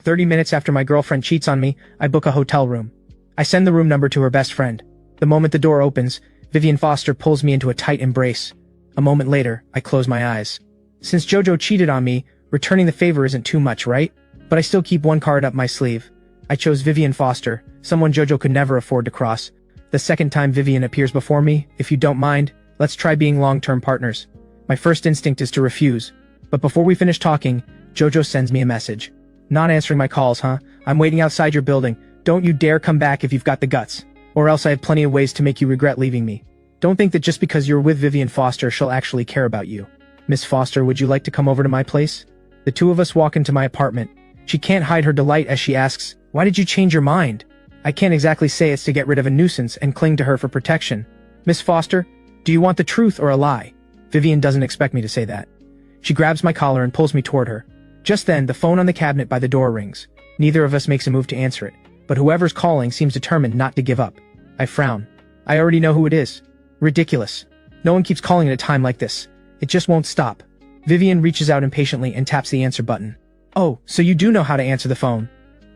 30 minutes after my girlfriend cheats on me, I book a hotel room. I send the room number to her best friend. The moment the door opens, Vivian Foster pulls me into a tight embrace. A moment later, I close my eyes. Since Jojo cheated on me, returning the favor isn't too much, right? But I still keep one card up my sleeve. I chose Vivian Foster, someone Jojo could never afford to cross. The second time Vivian appears before me, if you don't mind, let's try being long-term partners. My first instinct is to refuse. But before we finish talking, Jojo sends me a message. Not answering my calls, huh? I'm waiting outside your building. Don't you dare come back if you've got the guts. Or else I have plenty of ways to make you regret leaving me. Don't think that just because you're with Vivian Foster she'll actually care about you. Miss Foster, would you like to come over to my place? The two of us walk into my apartment. She can't hide her delight as she asks, "Why did you change your mind?" I can't exactly say it's to get rid of a nuisance and cling to her for protection. Miss Foster, do you want the truth or a lie? Vivian doesn't expect me to say that. She grabs my collar and pulls me toward her. Just then, the phone on the cabinet by the door rings. Neither of us makes a move to answer it, but whoever's calling seems determined not to give up. I frown. I already know who it is. Ridiculous. No one keeps calling at a time like this. It just won't stop. Vivian reaches out impatiently and taps the answer button. Oh, so you do know how to answer the phone.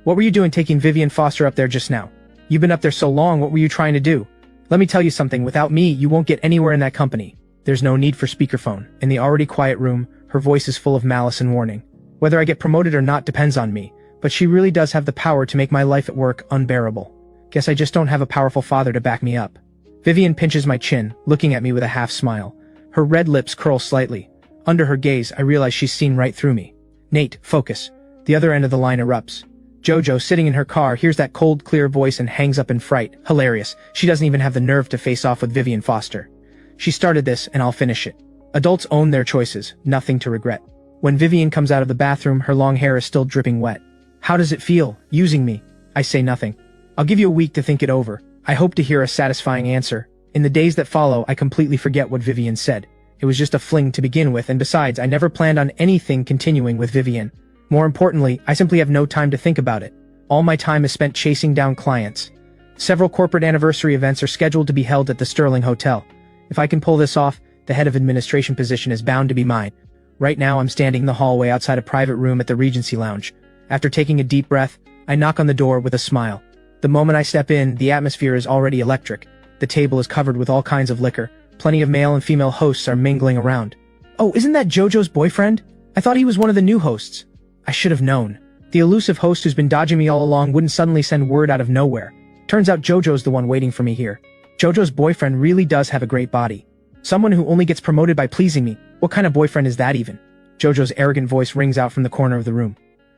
What were you doing taking Vivian Foster up there just now? You've been up there so long, what were you trying to do? Let me tell you something, without me, you won't get anywhere in that company. There's no need for speakerphone. In the already quiet room, her voice is full of malice and warning. Whether I get promoted or not depends on me, but she really does have the power to make my life at work unbearable. Guess I just don't have a powerful father to back me up. Vivian pinches my chin, looking at me with a half smile. Her red lips curl slightly. Under her gaze, I realize she's seen right through me. Nate, focus. The other end of the line erupts. Jojo, sitting in her car, hears that cold, clear voice and hangs up in fright. Hilarious. She doesn't even have the nerve to face off with Vivian Foster. She started this, and I'll finish it. Adults own their choices, nothing to regret. When Vivian comes out of the bathroom, her long hair is still dripping wet. How does it feel, using me? I say nothing. I'll give you a week to think it over. I hope to hear a satisfying answer. In the days that follow, I completely forget what Vivian said. It was just a fling to begin with, and besides, I never planned on anything continuing with Vivian. More importantly, I simply have no time to think about it. All my time is spent chasing down clients. Several corporate anniversary events are scheduled to be held at the Sterling Hotel. If I can pull this off, the head of administration position is bound to be mine. Right now, I'm standing in the hallway outside a private room at the Regency Lounge. After taking a deep breath, I knock on the door with a smile. The moment I step in, the atmosphere is already electric. The table is covered with all kinds of liquor. Plenty of male and female hosts are mingling around. Oh, isn't that Jojo's boyfriend? I thought he was one of the new hosts. I should have known. The elusive host who's been dodging me all along wouldn't suddenly send word out of nowhere. Turns out Jojo's the one waiting for me here. Jojo's boyfriend really does have a great body. Someone who only gets promoted by pleasing me. What kind of boyfriend is that even? Jojo's arrogant voice rings out from the corner of the room.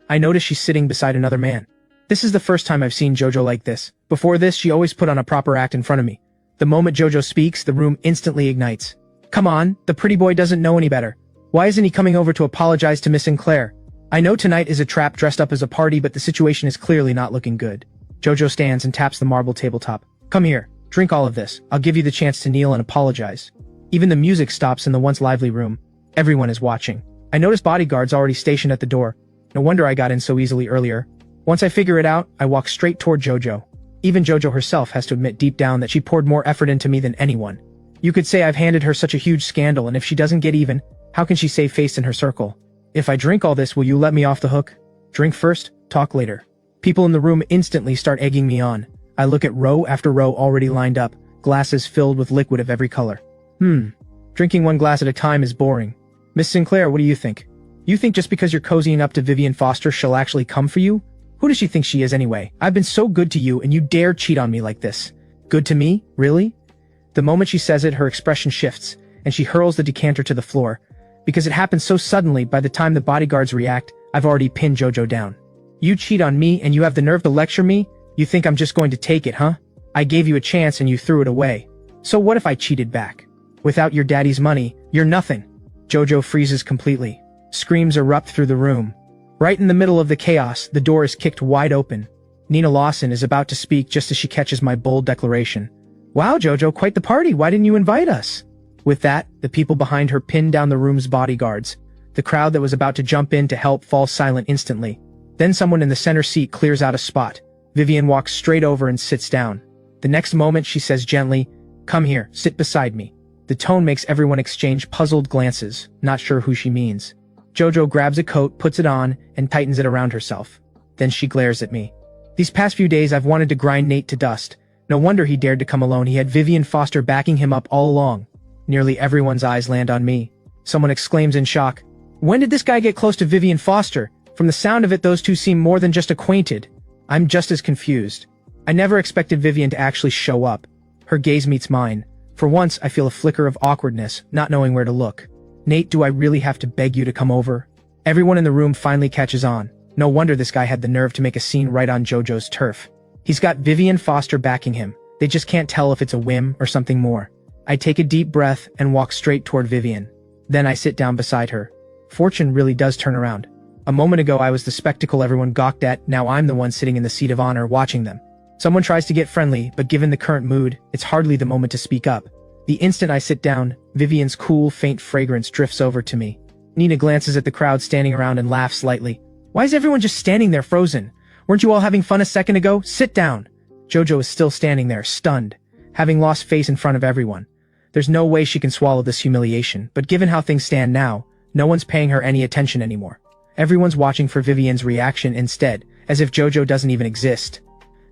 I notice she's sitting beside another man. This is the first time I've seen Jojo like this. Before this, she always put on a proper act in front of me. The moment Jojo speaks, the room instantly ignites. Come on, the pretty boy doesn't know any better. Why isn't he coming over to apologize to Miss Sinclair? I know tonight is a trap dressed up as a party, but the situation is clearly not looking good. Jojo stands and taps the marble tabletop. Come here, drink all of this. I'll give you the chance to kneel and apologize. Even the music stops in the once lively room. Everyone is watching. I notice bodyguards already stationed at the door. No wonder I got in so easily earlier. Once I figure it out, I walk straight toward Jojo. Even Jojo herself has to admit deep down that she poured more effort into me than anyone. You could say I've handed her such a huge scandal, and if she doesn't get even, how can she save face in her circle? If I drink all this, will you let me off the hook? Drink first, talk later. People in the room instantly start egging me on. I look at row after row already lined up, glasses filled with liquid of every color. Drinking one glass at a time is boring. Miss Sinclair, what do you think? You think just because you're cozying up to Vivian Foster she'll actually come for you? Who does she think she is anyway? I've been so good to you and you dare cheat on me like this. Good to me? Really? The moment she says it, her expression shifts, and she hurls the decanter to the floor. Because it happens so suddenly, by the time the bodyguards react, I've already pinned Jojo down. You cheat on me and you have the nerve to lecture me? You think I'm just going to take it, huh? I gave you a chance and you threw it away. So what if I cheated back? Without your daddy's money, you're nothing. Jojo freezes completely. Screams erupt through the room. Right in the middle of the chaos, the door is kicked wide open. Nina Lawson is about to speak just as she catches my bold declaration. Wow, Jojo, quite the party. Why didn't you invite us? With that, the people behind her pinned down the room's bodyguards. The crowd that was about to jump in to help falls silent instantly. Then someone in the center seat clears out a spot. Vivian walks straight over and sits down. The next moment she says gently, "Come here, sit beside me." The tone makes everyone exchange puzzled glances, not sure who she means. Jojo grabs a coat, puts it on, and tightens it around herself. Then she glares at me. These past few days I've wanted to grind Nate to dust. No wonder he dared to come alone. He had Vivian Foster backing him up all along. Nearly everyone's eyes land on me. Someone exclaims in shock, "When did this guy get close to Vivian Foster?" From the sound of it, those two seem more than just acquainted. I'm just as confused. I never expected Vivian to actually show up. Her gaze meets mine. For once, I feel a flicker of awkwardness, not knowing where to look. Nate, do I really have to beg you to come over? Everyone in the room finally catches on. No wonder this guy had the nerve to make a scene right on JoJo's turf. He's got Vivian Foster backing him. They just can't tell if it's a whim or something more. I take a deep breath and walk straight toward Vivian. Then I sit down beside her. Fortune really does turn around. A moment ago I was the spectacle everyone gawked at, now I'm the one sitting in the seat of honor watching them. Someone tries to get friendly, but given the current mood, it's hardly the moment to speak up. The instant I sit down, Vivian's cool, faint fragrance drifts over to me. Nina glances at the crowd standing around and laughs lightly. Why is everyone just standing there frozen? Weren't you all having fun a second ago? Sit down! JoJo is still standing there, stunned, having lost face in front of everyone. There's no way she can swallow this humiliation, but given how things stand now, no one's paying her any attention anymore. Everyone's watching for Vivian's reaction instead, as if JoJo doesn't even exist.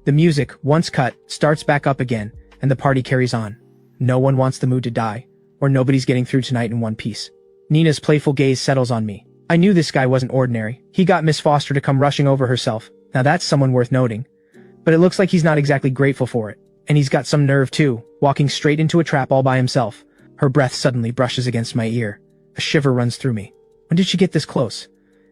The music, once cut, starts back up again, and the party carries on. No one wants the mood to die, or nobody's getting through tonight in one piece. Nina's playful gaze settles on me. I knew this guy wasn't ordinary. He got Miss Foster to come rushing over herself. Now that's someone worth noting. But it looks like he's not exactly grateful for it. And he's got some nerve too, walking straight into a trap all by himself. Her breath suddenly brushes against my ear. A shiver runs through me. When did she get this close?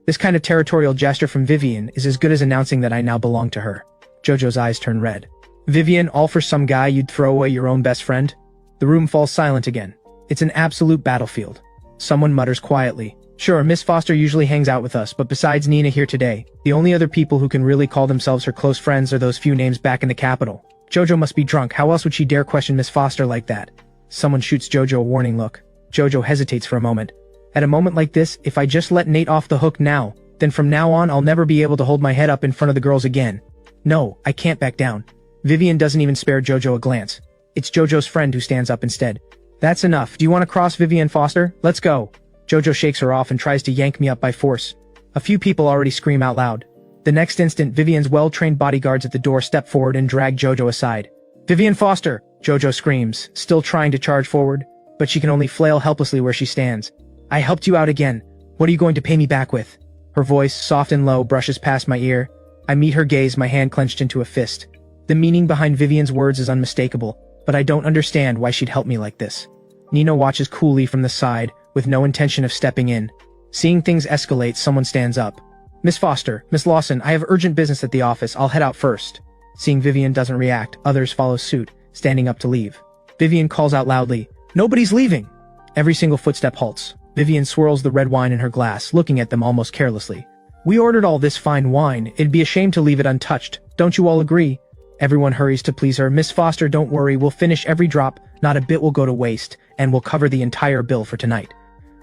This kind of territorial gesture from Vivian is as good as announcing that I now belong to her. JoJo's eyes turn red. Vivian, all for some guy you'd throw away your own best friend? The room falls silent again. It's an absolute battlefield. Someone mutters quietly. Sure, Miss Foster usually hangs out with us, but besides Nina here today, the only other people who can really call themselves her close friends are those few names back in the capital. JoJo must be drunk. How else would she dare question Miss Foster like that? Someone shoots JoJo a warning look. JoJo hesitates for a moment. At a moment like this, if I just let Nate off the hook now, then from now on I'll never be able to hold my head up in front of the girls again. No, I can't back down. Vivian doesn't even spare JoJo a glance. It's JoJo's friend who stands up instead. That's enough. Do you want to cross Vivian Foster? Let's go. JoJo shakes her off and tries to yank me up by force. A few people already scream out loud. The next instant, Vivian's well-trained bodyguards at the door step forward and drag JoJo aside. Vivian Foster! JoJo screams, still trying to charge forward, but she can only flail helplessly where she stands. I helped you out again. What are you going to pay me back with? Her voice, soft and low, brushes past my ear. I meet her gaze, my hand clenched into a fist. The meaning behind Vivian's words is unmistakable, but I don't understand why she'd help me like this. Nina watches coolly from the side, with no intention of stepping in. Seeing things escalate, someone stands up. Miss Foster, Miss Lawson, I have urgent business at the office. I'll head out first. Seeing Vivian doesn't react, others follow suit, standing up to leave. Vivian calls out loudly, "Nobody's leaving!" Every single footstep halts. Vivian swirls the red wine in her glass, looking at them almost carelessly. We ordered all this fine wine. It'd be a shame to leave it untouched. Don't you all agree? Everyone hurries to please her. Miss Foster, don't worry. We'll finish every drop. Not a bit will go to waste, and we'll cover the entire bill for tonight.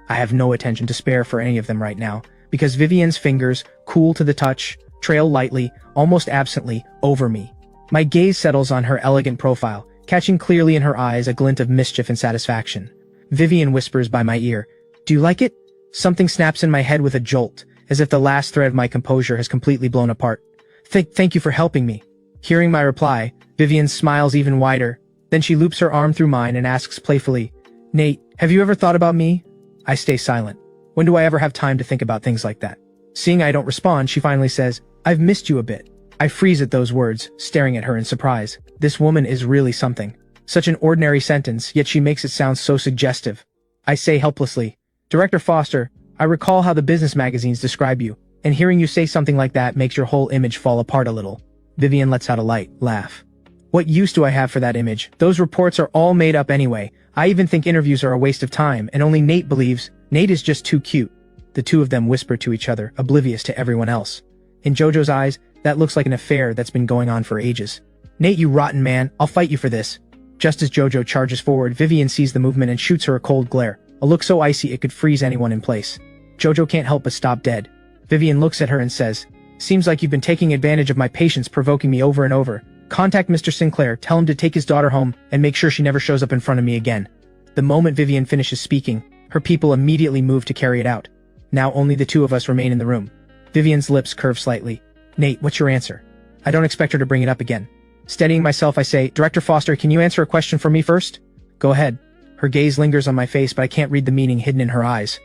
I have no attention to spare for any of them right now, because Vivian's fingers, cool to the touch, trail lightly, almost absently, over me. My gaze settles on her elegant profile, catching clearly in her eyes a glint of mischief and satisfaction. Vivian whispers by my ear, "Do you like it?" Something snaps in my head with a jolt, as if the last thread of my composure has completely blown apart. Thank you for helping me." Hearing my reply, Vivian smiles even wider. Then she loops her arm through mine and asks playfully, "Nate, have you ever thought about me?" I stay silent. When do I ever have time to think about things like that? Seeing I don't respond, she finally says, "I've missed you a bit." I freeze at those words, staring at her in surprise. This woman is really something. Such an ordinary sentence, yet she makes it sound so suggestive. I say helplessly, "Director Foster, I recall how the business magazines describe you, and hearing you say something like that makes your whole image fall apart a little." Vivian lets out a light laugh. What use do I have for that image? Those reports are all made up anyway. I even think interviews are a waste of time, and only Nate believes Nate is just too cute. The two of them whisper to each other, oblivious to everyone else. In JoJo's eyes, that looks like an affair that's been going on for ages. "Nate, you rotten man, I'll fight you for this." Just as JoJo charges forward, Vivian sees the movement and shoots her a cold glare, a look so icy it could freeze anyone in place. JoJo can't help but stop dead. Vivian looks at her and says, "Seems like you've been taking advantage of my patience, provoking me over and over. Contact Mr. Sinclair, tell him to take his daughter home, and make sure she never shows up in front of me again." The moment Vivian finishes speaking, her people immediately move to carry it out. Now only the two of us remain in the room. Vivian's lips curve slightly. Nate, what's your answer? I don't expect her to bring it up again. Steadying myself, I say, Director Foster, can you answer a question for me first? Go ahead. Her gaze lingers on my face, but I can't read the meaning hidden in her eyes.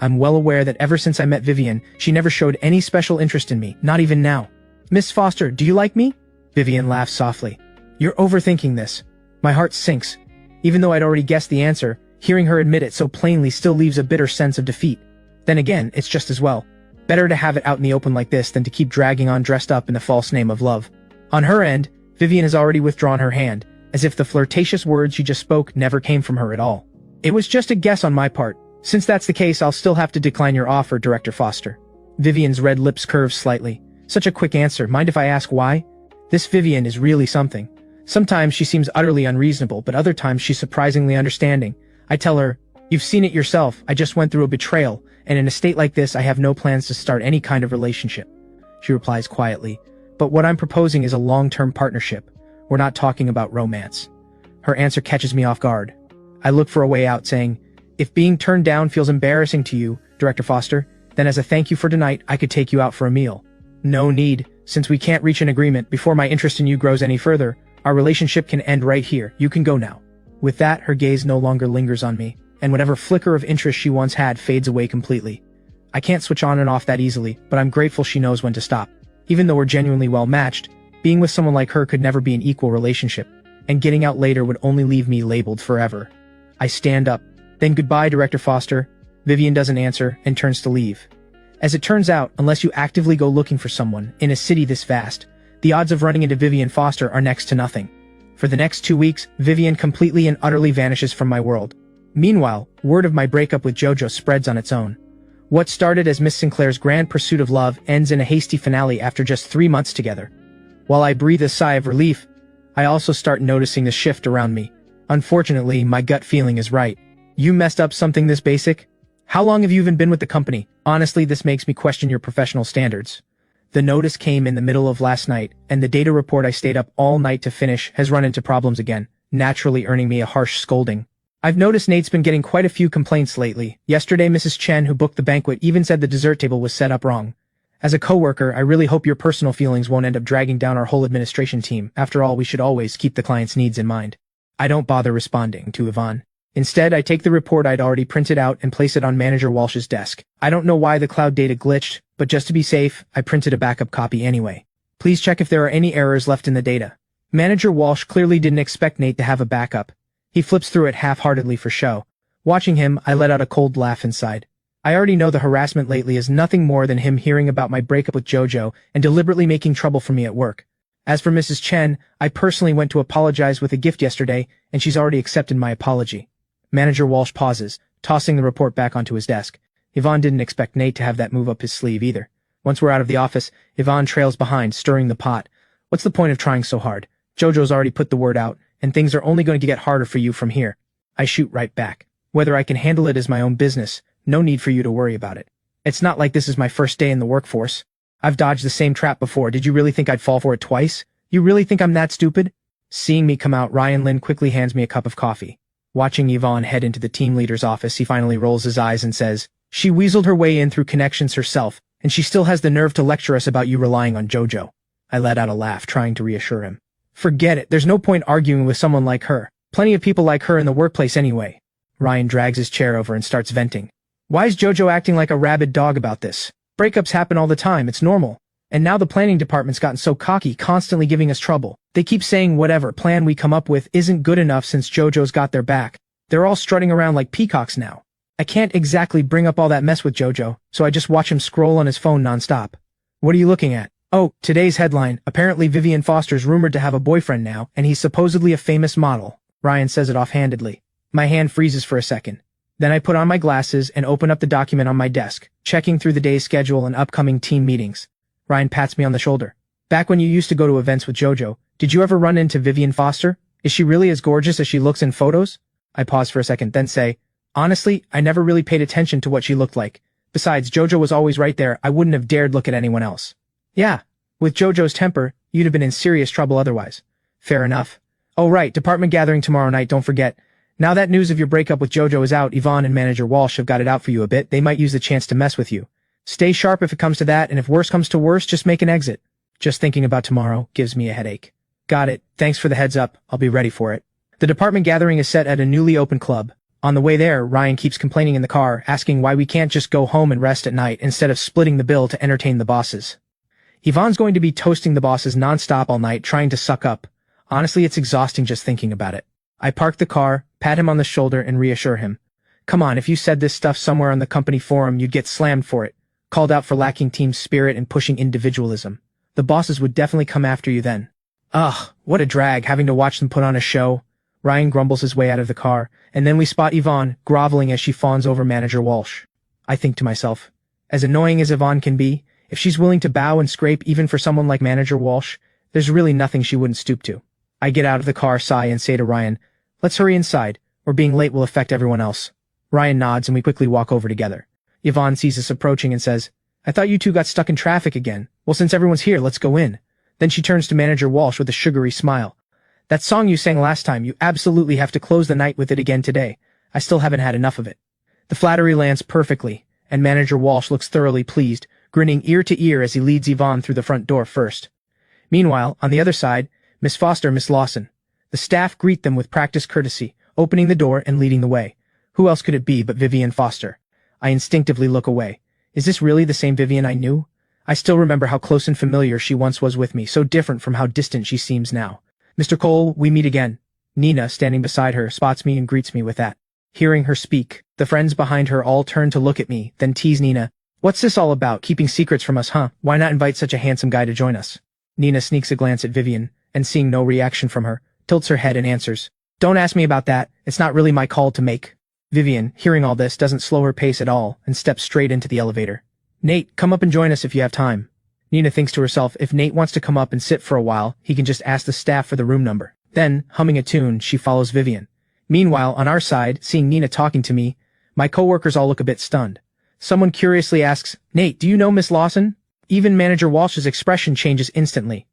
I'm well aware that ever since I met Vivian, she never showed any special interest in me, not even now. Miss Foster, do you like me? Vivian laughs softly. You're overthinking this. My heart sinks. Even though I'd already guessed the answer, hearing her admit it so plainly still leaves a bitter sense of defeat. Then again, it's just as well. Better to have it out in the open like this than to keep dragging on dressed up in the false name of love. On her end, Vivian has already withdrawn her hand, as if the flirtatious words she just spoke never came from her at all. It was just a guess on my part. Since that's the case, I'll still have to decline your offer, Director Foster. Vivian's red lips curve slightly. Such a quick answer. Mind if I ask why? This Vivian is really something. Sometimes she seems utterly unreasonable, but other times she's surprisingly understanding. I tell her, you've seen it yourself, I just went through a betrayal, and in a state like this I have no plans to start any kind of relationship. She replies quietly, but what I'm proposing is a long-term partnership. We're not talking about romance. Her answer catches me off guard. I look for a way out, saying, if being turned down feels embarrassing to you, Director Foster, then as a thank you for tonight, I could take you out for a meal. No need, since we can't reach an agreement before my interest in you grows any further. Our relationship can end right here. You can go now. With that, her gaze no longer lingers on me, and whatever flicker of interest she once had fades away completely. I can't switch on and off that easily, but I'm grateful she knows when to stop. Even though we're genuinely well matched, being with someone like her could never be an equal relationship, and getting out later would only leave me labeled forever. I stand up. Then goodbye, Director Foster. Vivian doesn't answer and turns to leave. As it turns out, unless you actively go looking for someone in a city this vast, the odds of running into Vivian Foster are next to nothing. For the next 2 weeks, Vivian completely and utterly vanishes from my world. Meanwhile, word of my breakup with Jojo spreads on its own. What started as Miss Sinclair's grand pursuit of love ends in a hasty finale after just 3 months together. While I breathe a sigh of relief, I also start noticing the shift around me. Unfortunately, my gut feeling is right. You messed up something this basic? How long have you even been with the company? Honestly, this makes me question your professional standards. The notice came in the middle of last night, and the data report I stayed up all night to finish has run into problems again, naturally earning me a harsh scolding. I've noticed Nate's been getting quite a few complaints lately. Yesterday, Mrs. Chen, who booked the banquet, even said the dessert table was set up wrong. As a coworker, I really hope your personal feelings won't end up dragging down our whole administration team. After all, we should always keep the client's needs in mind. I don't bother responding to Yvonne. Instead, I take the report I'd already printed out and place it on Manager Walsh's desk. I don't know why the cloud data glitched, but just to be safe, I printed a backup copy anyway. Please check if there are any errors left in the data. Manager Walsh clearly didn't expect Nate to have a backup. He flips through it half-heartedly for show. Watching him, I let out a cold laugh inside. I already know the harassment lately is nothing more than him hearing about my breakup with Jojo and deliberately making trouble for me at work. As for Mrs. Chen, I personally went to apologize with a gift yesterday, and she's already accepted my apology. Manager Walsh pauses, tossing the report back onto his desk. Yvonne didn't expect Nate to have that move up his sleeve either. Once we're out of the office, Yvonne trails behind, stirring the pot. What's the point of trying so hard? Jojo's already put the word out, and things are only going to get harder for you from here. I shoot right back. Whether I can handle it is my own business. No need for you to worry about it. It's not like this is my first day in the workforce. I've dodged the same trap before. Did you really think I'd fall for it twice? You really think I'm that stupid? Seeing me come out, Ryan Lin quickly hands me a cup of coffee. Watching Yvonne head into the team leader's office, he finally rolls his eyes and says, she weaseled her way in through connections herself, and she still has the nerve to lecture us about you relying on Jojo. I let out a laugh, trying to reassure him. Forget it, there's no point arguing with someone like her. Plenty of people like her in the workplace anyway. Ryan drags his chair over and starts venting. Why is Jojo acting like a rabid dog about this? Breakups happen all the time, it's normal. And now the planning department's gotten so cocky, constantly giving us trouble. They keep saying whatever plan we come up with isn't good enough since Jojo's got their back. They're all strutting around like peacocks now. I can't exactly bring up all that mess with Jojo, so I just watch him scroll on his phone nonstop. What are you looking at? Oh, today's headline. Apparently Vivian Foster's rumored to have a boyfriend now, and he's supposedly a famous model. Ryan says it offhandedly. My hand freezes for a second. Then I put on my glasses and open up the document on my desk, checking through the day's schedule and upcoming team meetings. Ryan pats me on the shoulder. Back when you used to go to events with Jojo, did you ever run into Vivian Foster? Is she really as gorgeous as she looks in photos? I pause for a second, then say, honestly, I never really paid attention to what she looked like. Besides, Jojo was always right there. I wouldn't have dared look at anyone else. Yeah, with Jojo's temper, you'd have been in serious trouble otherwise. Fair enough. Oh right, department gathering tomorrow night, don't forget. Now that news of your breakup with Jojo is out, Yvonne and Manager Walsh have got it out for you a bit. They might use the chance to mess with you. Stay sharp if it comes to that, and if worse comes to worse, just make an exit. Just thinking about tomorrow gives me a headache. Got it. Thanks for the heads up. I'll be ready for it. The department gathering is set at a newly opened club. On the way there, Ryan keeps complaining in the car, asking why we can't just go home and rest at night instead of splitting the bill to entertain the bosses. Yvonne's going to be toasting the bosses non-stop all night, trying to suck up. Honestly, it's exhausting just thinking about it. I park the car, pat him on the shoulder, and reassure him. Come on, if you said this stuff somewhere on the company forum, you'd get slammed for it. Called out for lacking team spirit and pushing individualism. The bosses would definitely come after you then. Ugh, what a drag having to watch them put on a show. Ryan grumbles his way out of the car, and then we spot Yvonne groveling as she fawns over Manager Walsh. I think to myself, as annoying as Yvonne can be, if she's willing to bow and scrape even for someone like Manager Walsh, there's really nothing she wouldn't stoop to. I get out of the car, sigh, and say to Ryan, let's hurry inside, or being late will affect everyone else. Ryan nods and we quickly walk over together. Yvonne sees us approaching and says, I thought you two got stuck in traffic again. Well, since everyone's here, let's go in. Then she turns to Manager Walsh with a sugary smile. That song you sang last time, you absolutely have to close the night with it again today. I still haven't had enough of it. The flattery lands perfectly, and Manager Walsh looks thoroughly pleased, grinning ear to ear as he leads Yvonne through the front door first. Meanwhile, on the other side, Miss Foster and Miss Lawson. The staff greet them with practiced courtesy, opening the door and leading the way. Who else could it be but Vivian Foster? I instinctively look away. Is this really the same Vivian I knew? I still remember how close and familiar she once was with me, so different from how distant she seems now. Mr. Cole, we meet again. Nina, standing beside her, spots me and greets me with that. Hearing her speak, the friends behind her all turn to look at me, then tease Nina. What's this all about, keeping secrets from us, huh? Why not invite such a handsome guy to join us? Nina sneaks a glance at Vivian, and seeing no reaction from her, tilts her head and answers. Don't ask me about that, it's not really my call to make. Vivian, hearing all this, doesn't slow her pace at all, and steps straight into the elevator. Nate, come up and join us if you have time. Nina thinks to herself, if Nate wants to come up and sit for a while, he can just ask the staff for the room number. Then, humming a tune, she follows Vivian. Meanwhile, on our side, seeing Nina talking to me, my coworkers all look a bit stunned. Someone curiously asks, Nate, do you know Miss Lawson? Even Manager Walsh's expression changes instantly.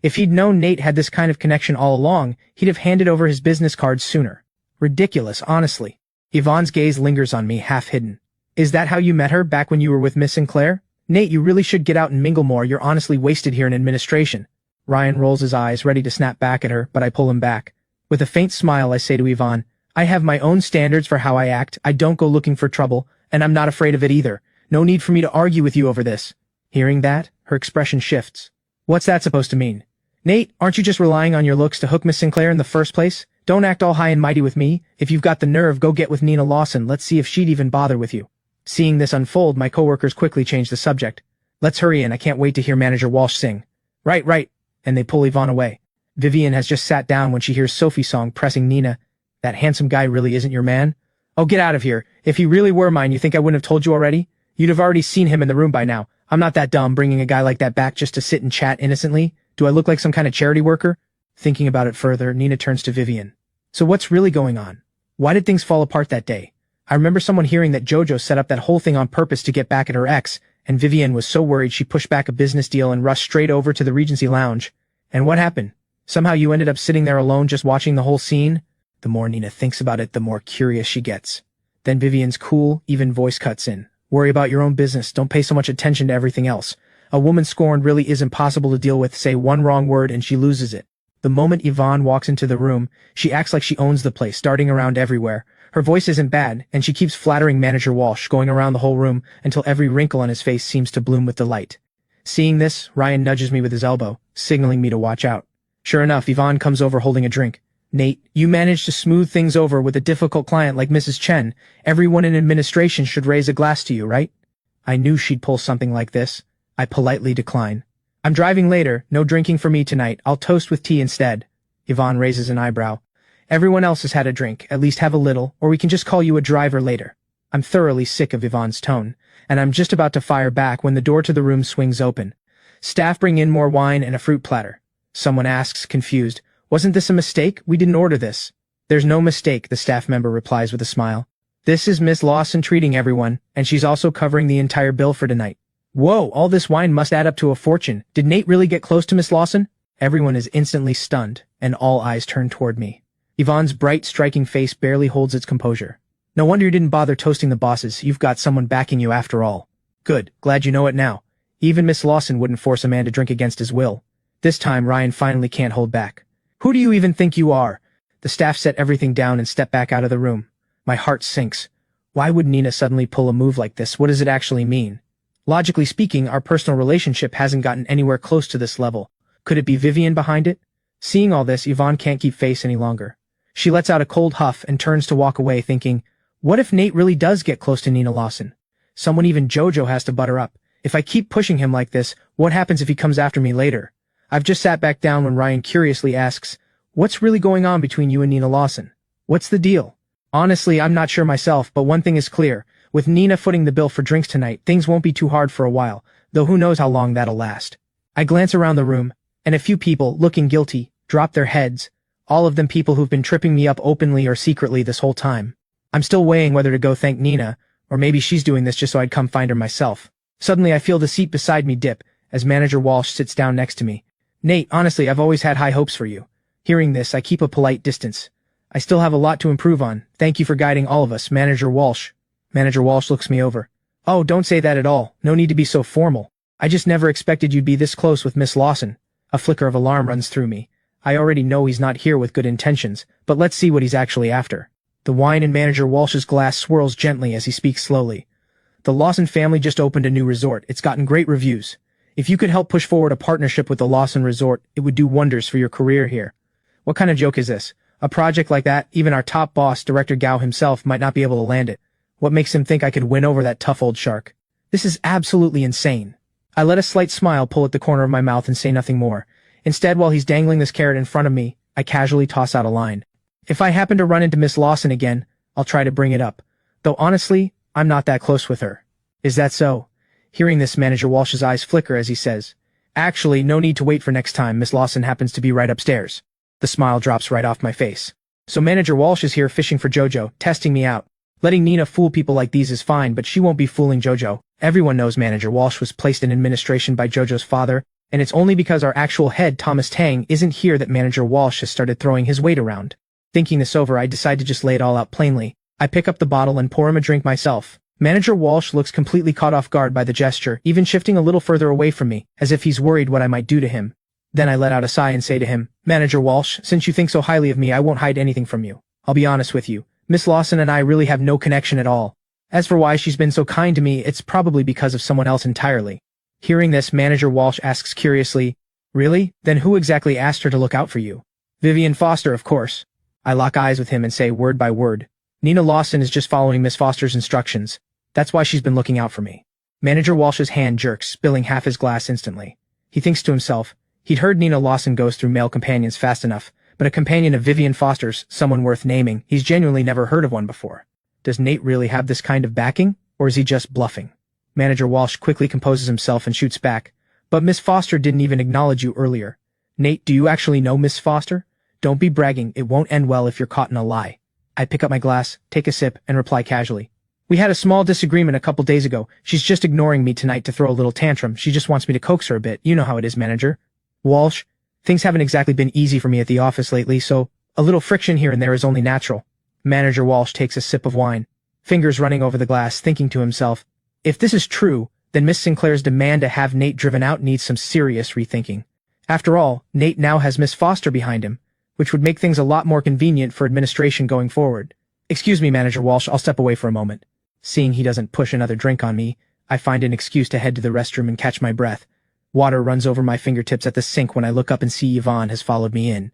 If he'd known Nate had this kind of connection all along, he'd have handed over his business cards sooner. Ridiculous, honestly. Yvonne's gaze lingers on me, half hidden. Is that how you met her, back when you were with Miss Sinclair? Nate, you really should get out and mingle more, you're honestly wasted here in administration. Ryan rolls his eyes, ready to snap back at her, but I pull him back. With a faint smile, I say to Yvonne, I have my own standards for how I act, I don't go looking for trouble, and I'm not afraid of it either. No need for me to argue with you over this. Hearing that, her expression shifts. What's that supposed to mean? Nate, aren't you just relying on your looks to hook Miss Sinclair in the first place? Don't act all high and mighty with me. If you've got the nerve, go get with Nina Lawson, let's see if she'd even bother with you. Seeing this unfold, my coworkers quickly change the subject. Let's hurry in, I can't wait to hear Manager Walsh sing. Right, and they pull Yvonne away. Vivian has just sat down when she hears Sophie's song pressing Nina. That handsome guy really isn't your man? Oh, get out of here. If he really were mine, you think I wouldn't have told you already? You'd have already seen him in the room by now. I'm not that dumb, bringing a guy like that back just to sit and chat innocently. Do I look like some kind of charity worker? Thinking about it further, Nina turns to Vivian. So what's really going on? Why did things fall apart that day? I remember someone hearing that JoJo set up that whole thing on purpose to get back at her ex, and Vivian was so worried she pushed back a business deal and rushed straight over to the Regency Lounge. And what happened? Somehow you ended up sitting there alone just watching the whole scene? The more Nina thinks about it, the more curious she gets. Then Vivian's cool, even voice cuts in. Worry about your own business, don't pay so much attention to everything else. A woman scorned really is impossible to deal with, say one wrong word and she loses it. The moment Yvonne walks into the room, she acts like she owns the place, darting around everywhere. Her voice isn't bad, and she keeps flattering Manager Walsh, going around the whole room until every wrinkle on his face seems to bloom with delight. Seeing this, Ryan nudges me with his elbow, signaling me to watch out. Sure enough, Yvonne comes over holding a drink. Nate, you managed to smooth things over with a difficult client like Mrs. Chen. Everyone in administration should raise a glass to you, right? I knew she'd pull something like this. I politely decline. I'm driving later, no drinking for me tonight, I'll toast with tea instead. Yvonne raises an eyebrow. Everyone else has had a drink, at least have a little, or we can just call you a driver later. I'm thoroughly sick of Yvonne's tone, and I'm just about to fire back when the door to the room swings open. Staff bring in more wine and a fruit platter. Someone asks, confused, wasn't this a mistake? We didn't order this. There's no mistake, the staff member replies with a smile. This is Miss Lawson treating everyone, and she's also covering the entire bill for tonight. Whoa, all this wine must add up to a fortune. Did Nate really get close to Miss Lawson? Everyone is instantly stunned, and all eyes turn toward me. Yvonne's bright, striking face barely holds its composure. No wonder you didn't bother toasting the bosses, you've got someone backing you after all. Good, glad you know it now. Even Miss Lawson wouldn't force a man to drink against his will. This time, Ryan finally can't hold back. Who do you even think you are? The staff set everything down and stepped back out of the room. My heart sinks. Why would Nina suddenly pull a move like this? What does it actually mean? Logically speaking, our personal relationship hasn't gotten anywhere close to this level. Could it be Vivian behind it? Seeing all this, Yvonne can't keep face any longer. She lets out a cold huff and turns to walk away, thinking, what if Nate really does get close to Nina Lawson? Someone even Jojo has to butter up. If I keep pushing him like this, what happens if he comes after me later? I've just sat back down when Ryan curiously asks, what's really going on between you and Nina Lawson? What's the deal? Honestly, I'm not sure myself, but one thing is clear. With Nina footing the bill for drinks tonight, things won't be too hard for a while, though who knows how long that'll last. I glance around the room, and a few people, looking guilty, drop their heads, all of them people who've been tripping me up openly or secretly this whole time. I'm still weighing whether to go thank Nina, or maybe she's doing this just so I'd come find her myself. Suddenly I feel the seat beside me dip, as Manager Walsh sits down next to me. Nate, honestly, I've always had high hopes for you. Hearing this, I keep a polite distance. I still have a lot to improve on. Thank you for guiding all of us, Manager Walsh. Manager Walsh looks me over. Oh, don't say that at all. No need to be so formal. I just never expected you'd be this close with Miss Lawson. A flicker of alarm runs through me. I already know he's not here with good intentions, but let's see what he's actually after. The wine in Manager Walsh's glass swirls gently as he speaks slowly. The Lawson family just opened a new resort. It's gotten great reviews. If you could help push forward a partnership with the Lawson Resort, it would do wonders for your career here. What kind of joke is this? A project like that, even our top boss, Director Gao himself, might not be able to land it. What makes him think I could win over that tough old shark? This is absolutely insane. I let a slight smile pull at the corner of my mouth and say nothing more. Instead, while he's dangling this carrot in front of me, I casually toss out a line. If I happen to run into Miss Lawson again, I'll try to bring it up. Though honestly, I'm not that close with her. Is that so? Hearing this, Manager Walsh's eyes flicker as he says, actually, no need to wait for next time. Miss Lawson happens to be right upstairs. The smile drops right off my face. So Manager Walsh is here fishing for Jojo, testing me out. Letting Nina fool people like these is fine, but she won't be fooling Jojo. Everyone knows Manager Walsh was placed in administration by Jojo's father, and it's only because our actual head, Thomas Tang, isn't here that Manager Walsh has started throwing his weight around. Thinking this over, I decide to just lay it all out plainly. I pick up the bottle and pour him a drink myself. Manager Walsh looks completely caught off guard by the gesture, even shifting a little further away from me, as if he's worried what I might do to him. Then I let out a sigh and say to him, Manager Walsh, since you think so highly of me, I won't hide anything from you. I'll be honest with you. Miss Lawson and I really have no connection at all. As for why she's been so kind to me, it's probably because of someone else entirely. Hearing this, Manager Walsh asks curiously, really? Then who exactly asked her to look out for you? Vivian Foster, of course. I lock eyes with him and say word by word, Nina Lawson is just following Miss Foster's instructions. That's why she's been looking out for me. Manager Walsh's hand jerks, spilling half his glass instantly. He thinks to himself, he'd heard Nina Lawson goes through male companions fast enough, but a companion of Vivian Foster's, someone worth naming, he's genuinely never heard of one before. Does Nate really have this kind of backing, or is he just bluffing? Manager Walsh quickly composes himself and shoots back. But Miss Foster didn't even acknowledge you earlier. Nate, do you actually know Miss Foster? Don't be bragging, it won't end well if you're caught in a lie. I pick up my glass, take a sip, and reply casually. We had a small disagreement a couple days ago. She's just ignoring me tonight to throw a little tantrum. She just wants me to coax her a bit. You know how it is, Manager. Walsh, things haven't exactly been easy for me at the office lately, so a little friction here and there is only natural. Manager Walsh takes a sip of wine, fingers running over the glass, thinking to himself, if this is true, then Miss Sinclair's demand to have Nate driven out needs some serious rethinking. After all, Nate now has Miss Foster behind him, which would make things a lot more convenient for administration going forward. Excuse me, Manager Walsh, I'll step away for a moment. Seeing he doesn't push another drink on me, I find an excuse to head to the restroom and catch my breath. Water runs over my fingertips at the sink when I look up and see Yvonne has followed me in.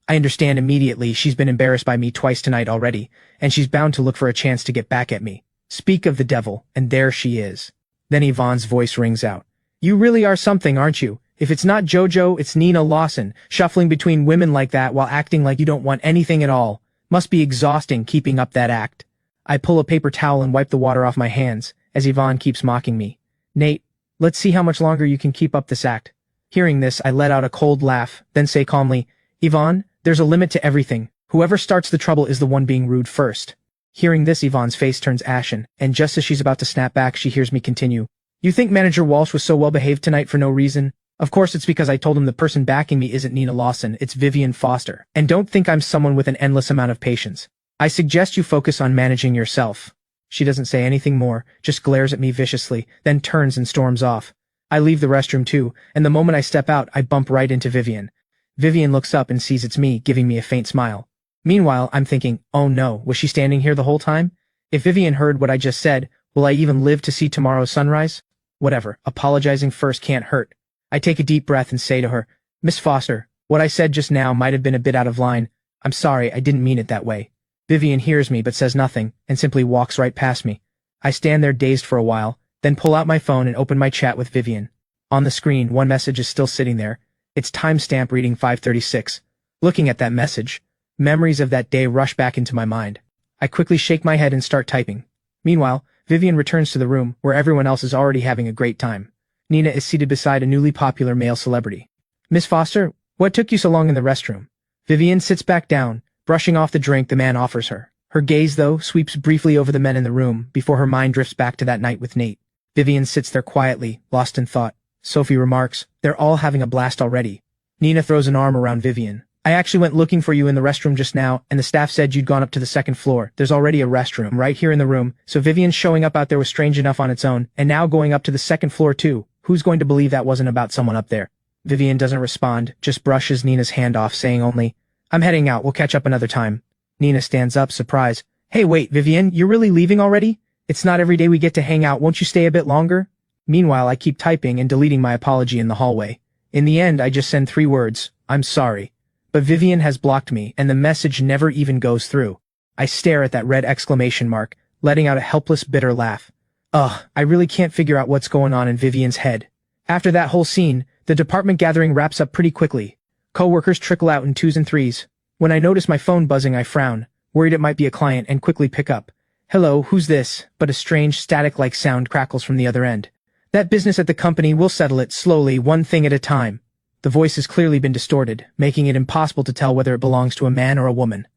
I understand immediately she's been embarrassed by me twice tonight already, and she's bound to look for a chance to get back at me. Speak of the devil, and there she is. Then Yvonne's voice rings out. You really are something, aren't you? If it's not Jojo, it's Nina Lawson, shuffling between women like that while acting like you don't want anything at all. Must be exhausting keeping up that act. I pull a paper towel and wipe the water off my hands, as Yvonne keeps mocking me. Nate, let's see how much longer you can keep up this act. Hearing this, I let out a cold laugh, then say calmly, Yvonne, there's a limit to everything. Whoever starts the trouble is the one being rude first. Hearing this, Yvonne's face turns ashen, and just as she's about to snap back, she hears me continue. You think Manager Walsh was so well behaved tonight for no reason? Of course it's because I told him the person backing me isn't Nina Lawson, it's Vivian Foster. And don't think I'm someone with an endless amount of patience. I suggest you focus on managing yourself. She doesn't say anything more, just glares at me viciously, then turns and storms off. I leave the restroom too, and the moment I step out, I bump right into Vivian. Vivian looks up and sees it's me, giving me a faint smile. Meanwhile, I'm thinking, oh no, was she standing here the whole time? If Vivian heard what I just said, will I even live to see tomorrow's sunrise? Whatever, apologizing first can't hurt. I take a deep breath and say to her, Miss Foster, what I said just now might have been a bit out of line. I'm sorry, I didn't mean it that way. Vivian hears me but says nothing, and simply walks right past me. I stand there dazed for a while, then pull out my phone and open my chat with Vivian. On the screen, one message is still sitting there. Its timestamp reading 5:36. Looking at that message, memories of that day rush back into my mind. I quickly shake my head and start typing. Meanwhile, Vivian returns to the room, where everyone else is already having a great time. Nina is seated beside a newly popular male celebrity. Miss Foster, what took you so long in the restroom? Vivian sits back down, brushing off the drink the man offers her. Her gaze, though, sweeps briefly over the men in the room before her mind drifts back to that night with Nate. Vivian sits there quietly, lost in thought. Sophie remarks, they're all having a blast already. Nina throws an arm around Vivian. I actually went looking for you in the restroom just now, and the staff said you'd gone up to the second floor. There's already a restroom right here in the room, so Vivian showing up out there was strange enough on its own, and now going up to the second floor too. Who's going to believe that wasn't about someone up there? Vivian doesn't respond, just brushes Nina's hand off, saying only, I'm heading out, we'll catch up another time. Nina stands up, surprised. Hey wait, Vivian, you're really leaving already? It's not every day we get to hang out, won't you stay a bit longer? Meanwhile, I keep typing and deleting my apology in the hallway. In the end, I just send 3 words, I'm sorry. But Vivian has blocked me, and the message never even goes through. I stare at that red exclamation mark, letting out a helpless, bitter laugh. Ugh, I really can't figure out what's going on in Vivian's head. After that whole scene, the department gathering wraps up pretty quickly. Co-workers trickle out in 2s and 3s. When I notice my phone buzzing, I frown, worried it might be a client, and quickly pick up. Hello, who's this? But a strange, static-like sound crackles from the other end. That business at the company, we'll settle it slowly, one thing at a time. The voice has clearly been distorted, making it impossible to tell whether it belongs to a man or a woman.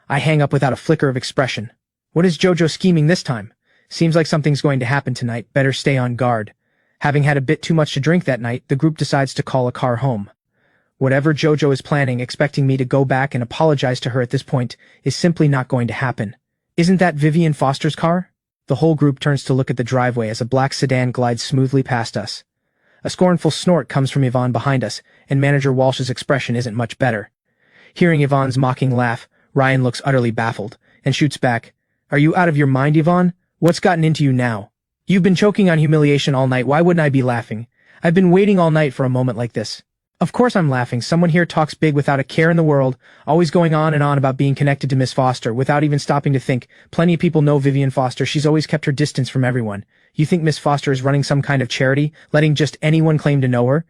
I hang up without a flicker of expression. What is Jojo scheming this time? Seems like something's going to happen tonight, better stay on guard. Having had a bit too much to drink that night, the group decides to call a car home. Whatever Jojo is planning, expecting me to go back and apologize to her at this point, is simply not going to happen. Isn't that Vivian Foster's car? The whole group turns to look at the driveway as a black sedan glides smoothly past us. A scornful snort comes from Yvonne behind us, and Manager Walsh's expression isn't much better. Hearing Yvonne's mocking laugh, Ryan looks utterly baffled, and shoots back, Are you out of your mind, Yvonne? What's gotten into you now? You've been choking on humiliation all night, why wouldn't I be laughing? I've been waiting all night for a moment like this. Of course I'm laughing, someone here talks big without a care in the world, always going on and on about being connected to Miss Foster, without even stopping to think. Plenty of people know Vivian Foster, she's always kept her distance from everyone. You think Miss Foster is running some kind of charity, letting just anyone claim to know her?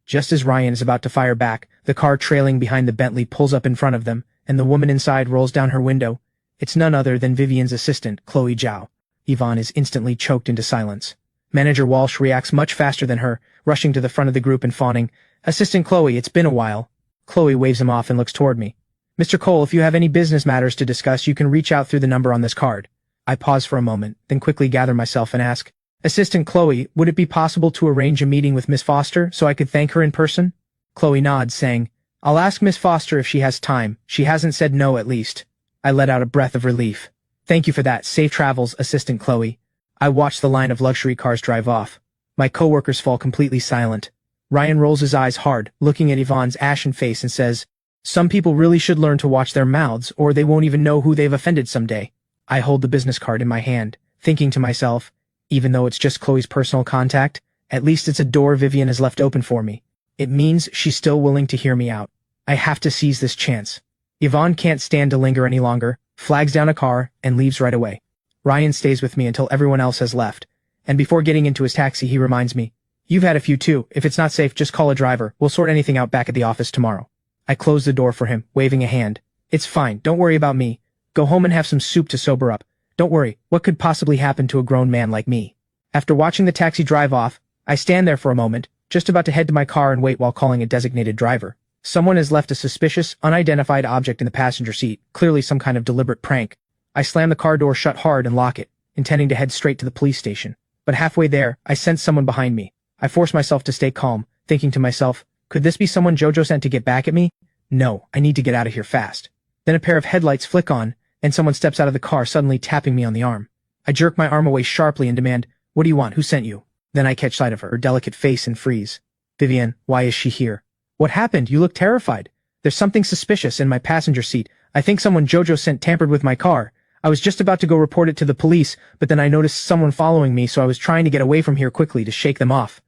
Just as Ryan is about to fire back, the car trailing behind the Bentley pulls up in front of them, and the woman inside rolls down her window. It's none other than Vivian's assistant, Chloe Zhao. Yvonne is instantly choked into silence. Manager Walsh reacts much faster than her, rushing to the front of the group and fawning, Assistant Chloe, it's been a while. Chloe waves him off and looks toward me. Mr. Cole, if you have any business matters to discuss, you can reach out through the number on this card. I pause for a moment, then quickly gather myself and ask, Assistant Chloe, would it be possible to arrange a meeting with Miss Foster so I could thank her in person? Chloe nods, saying, I'll ask Miss Foster if she has time. She hasn't said no at least. I let out a breath of relief. Thank you for that. Safe travels, Assistant Chloe. I watch the line of luxury cars drive off. My coworkers fall completely silent. Ryan rolls his eyes hard, looking at Yvonne's ashen face and says, Some people really should learn to watch their mouths, or they won't even know who they've offended someday. I hold the business card in my hand, thinking to myself, even though it's just Chloe's personal contact, at least it's a door Vivian has left open for me. It means she's still willing to hear me out. I have to seize this chance. Yvonne can't stand to linger any longer, flags down a car, and leaves right away. Ryan stays with me until everyone else has left, and before getting into his taxi he reminds me, You've had a few too. If it's not safe, just call a driver. We'll sort anything out back at the office tomorrow. I close the door for him, waving a hand. It's fine. Don't worry about me. Go home and have some soup to sober up. Don't worry. What could possibly happen to a grown man like me? After watching the taxi drive off, I stand there for a moment, just about to head to my car and wait while calling a designated driver. Someone has left a suspicious, unidentified object in the passenger seat, clearly some kind of deliberate prank. I slam the car door shut hard and lock it, intending to head straight to the police station. But halfway there, I sense someone behind me. I force myself to stay calm, thinking to myself, could this be someone Jojo sent to get back at me? No, I need to get out of here fast. Then a pair of headlights flick on, and someone steps out of the car, suddenly tapping me on the arm. I jerk my arm away sharply and demand, What do you want? Who sent you? Then I catch sight of her delicate face and freeze. Vivian, why is she here? What happened? You look terrified. There's something suspicious in my passenger seat. I think someone Jojo sent tampered with my car. I was just about to go report it to the police, but then I noticed someone following me, so I was trying to get away from here quickly to shake them off.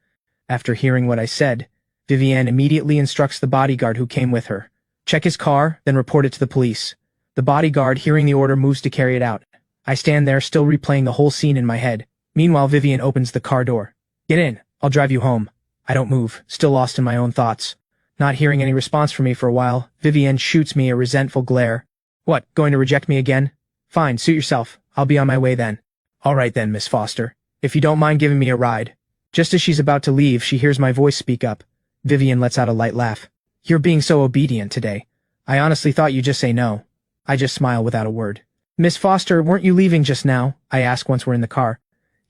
After hearing what I said, Vivian immediately instructs the bodyguard who came with her. Check his car, then report it to the police. The bodyguard, hearing the order, moves to carry it out. I stand there, still replaying the whole scene in my head. Meanwhile, Vivian opens the car door. Get in, I'll drive you home. I don't move, still lost in my own thoughts. Not hearing any response from me for a while, Vivian shoots me a resentful glare. What, going to reject me again? Fine, suit yourself. I'll be on my way then. All right then, Miss Foster. If you don't mind giving me a ride. Just as she's about to leave, she hears my voice speak up. Vivian lets out a light laugh. You're being so obedient today. I honestly thought you'd just say no. I just smile without a word. Miss Foster, weren't you leaving just now? I ask once we're in the car.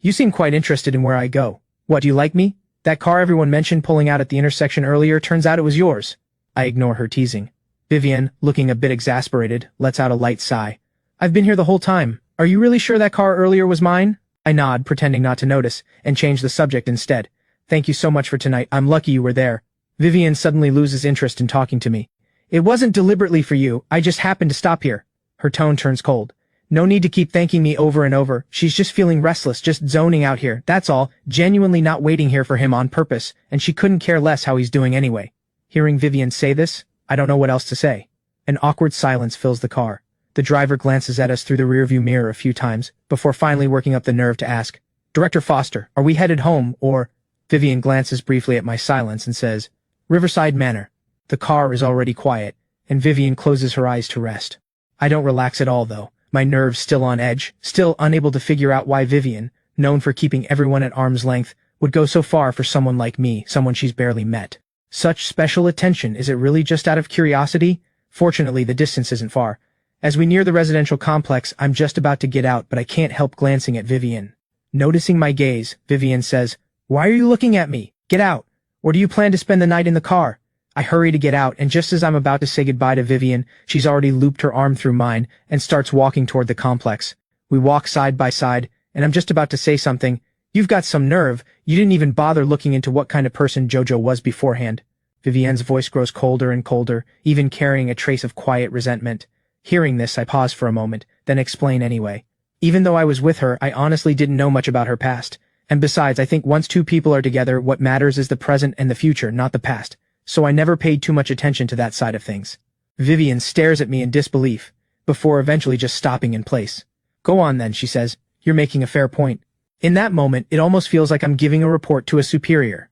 You seem quite interested in where I go. What, do you like me? That car everyone mentioned pulling out at the intersection earlier, turns out it was yours. I ignore her teasing. Vivian, looking a bit exasperated, lets out a light sigh. I've been here the whole time. Are you really sure that car earlier was mine? I nod, pretending not to notice, and change the subject instead. Thank you so much for tonight. I'm lucky you were there. Vivian suddenly loses interest in talking to me. It wasn't deliberately for you. I just happened to stop here. Her tone turns cold. No need to keep thanking me over and over. She's just feeling restless, just zoning out here. That's all. Genuinely not waiting here for him on purpose, and she couldn't care less how he's doing anyway. Hearing Vivian say this, I don't know what else to say. An awkward silence fills the car. The driver glances at us through the rearview mirror a few times, before finally working up the nerve to ask, Director Foster, are we headed home, or... Vivian glances briefly at my silence and says, Riverside Manor. The car is already quiet, and Vivian closes her eyes to rest. I don't relax at all, though. My nerves still on edge, still unable to figure out why Vivian, known for keeping everyone at arm's length, would go so far for someone like me, someone she's barely met. Such special attention, is it really just out of curiosity? Fortunately, the distance isn't far. As we near the residential complex, I'm just about to get out, but I can't help glancing at Vivian. Noticing my gaze, Vivian says, Why are you looking at me? Get out. Or do you plan to spend the night in the car? I hurry to get out, and just as I'm about to say goodbye to Vivian, she's already looped her arm through mine and starts walking toward the complex. We walk side by side, and I'm just about to say something. You've got some nerve. You didn't even bother looking into what kind of person Jojo was beforehand. Vivian's voice grows colder and colder, even carrying a trace of quiet resentment. Hearing this, I pause for a moment, then explain anyway. Even though I was with her, I honestly didn't know much about her past. And besides, I think once two people are together, what matters is the present and the future, not the past. So I never paid too much attention to that side of things. Vivian stares at me in disbelief, before eventually just stopping in place. Go on then, she says. You're making a fair point. In that moment, it almost feels like I'm giving a report to a superior.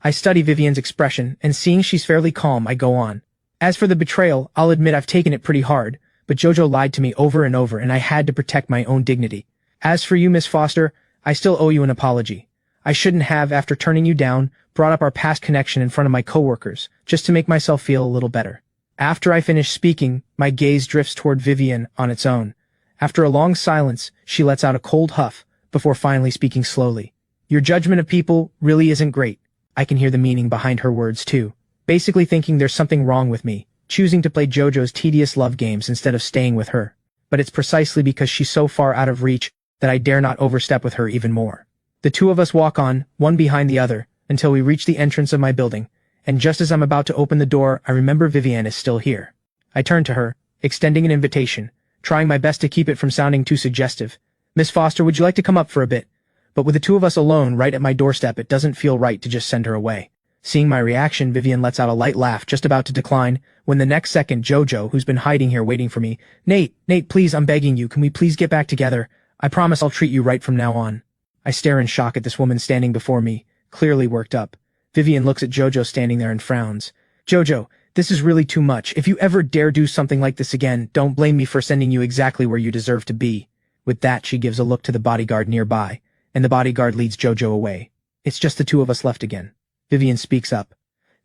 I study Vivian's expression, and seeing she's fairly calm, I go on. As for the betrayal, I'll admit I've taken it pretty hard, but Jojo lied to me over and over, and I had to protect my own dignity. As for you, Miss Foster, I still owe you an apology. I shouldn't have, after turning you down, brought up our past connection in front of my coworkers, just to make myself feel a little better. After I finish speaking, my gaze drifts toward Vivian on its own. After a long silence, she lets out a cold huff, before finally speaking slowly. Your judgment of people really isn't great. I can hear the meaning behind her words too. Basically thinking there's something wrong with me, choosing to play Jojo's tedious love games instead of staying with her. But it's precisely because she's so far out of reach that I dare not overstep with her even more. The two of us walk on, one behind the other, until we reach the entrance of my building, and just as I'm about to open the door, I remember Vivian is still here. I turn to her, extending an invitation, trying my best to keep it from sounding too suggestive. Miss Foster, would you like to come up for a bit? But with the two of us alone right at my doorstep, it doesn't feel right to just send her away. Seeing my reaction, Vivian lets out a light laugh, just about to decline, when the next second Jojo, who's been hiding here waiting for me, Nate, please, I'm begging you, can we please get back together? I promise I'll treat you right from now on. I stare in shock at this woman standing before me, clearly worked up. Vivian looks at Jojo standing there and frowns. Jojo, this is really too much. If you ever dare do something like this again, don't blame me for sending you exactly where you deserve to be. With that, she gives a look to the bodyguard nearby, and the bodyguard leads Jojo away. It's just the two of us left again. Vivian speaks up.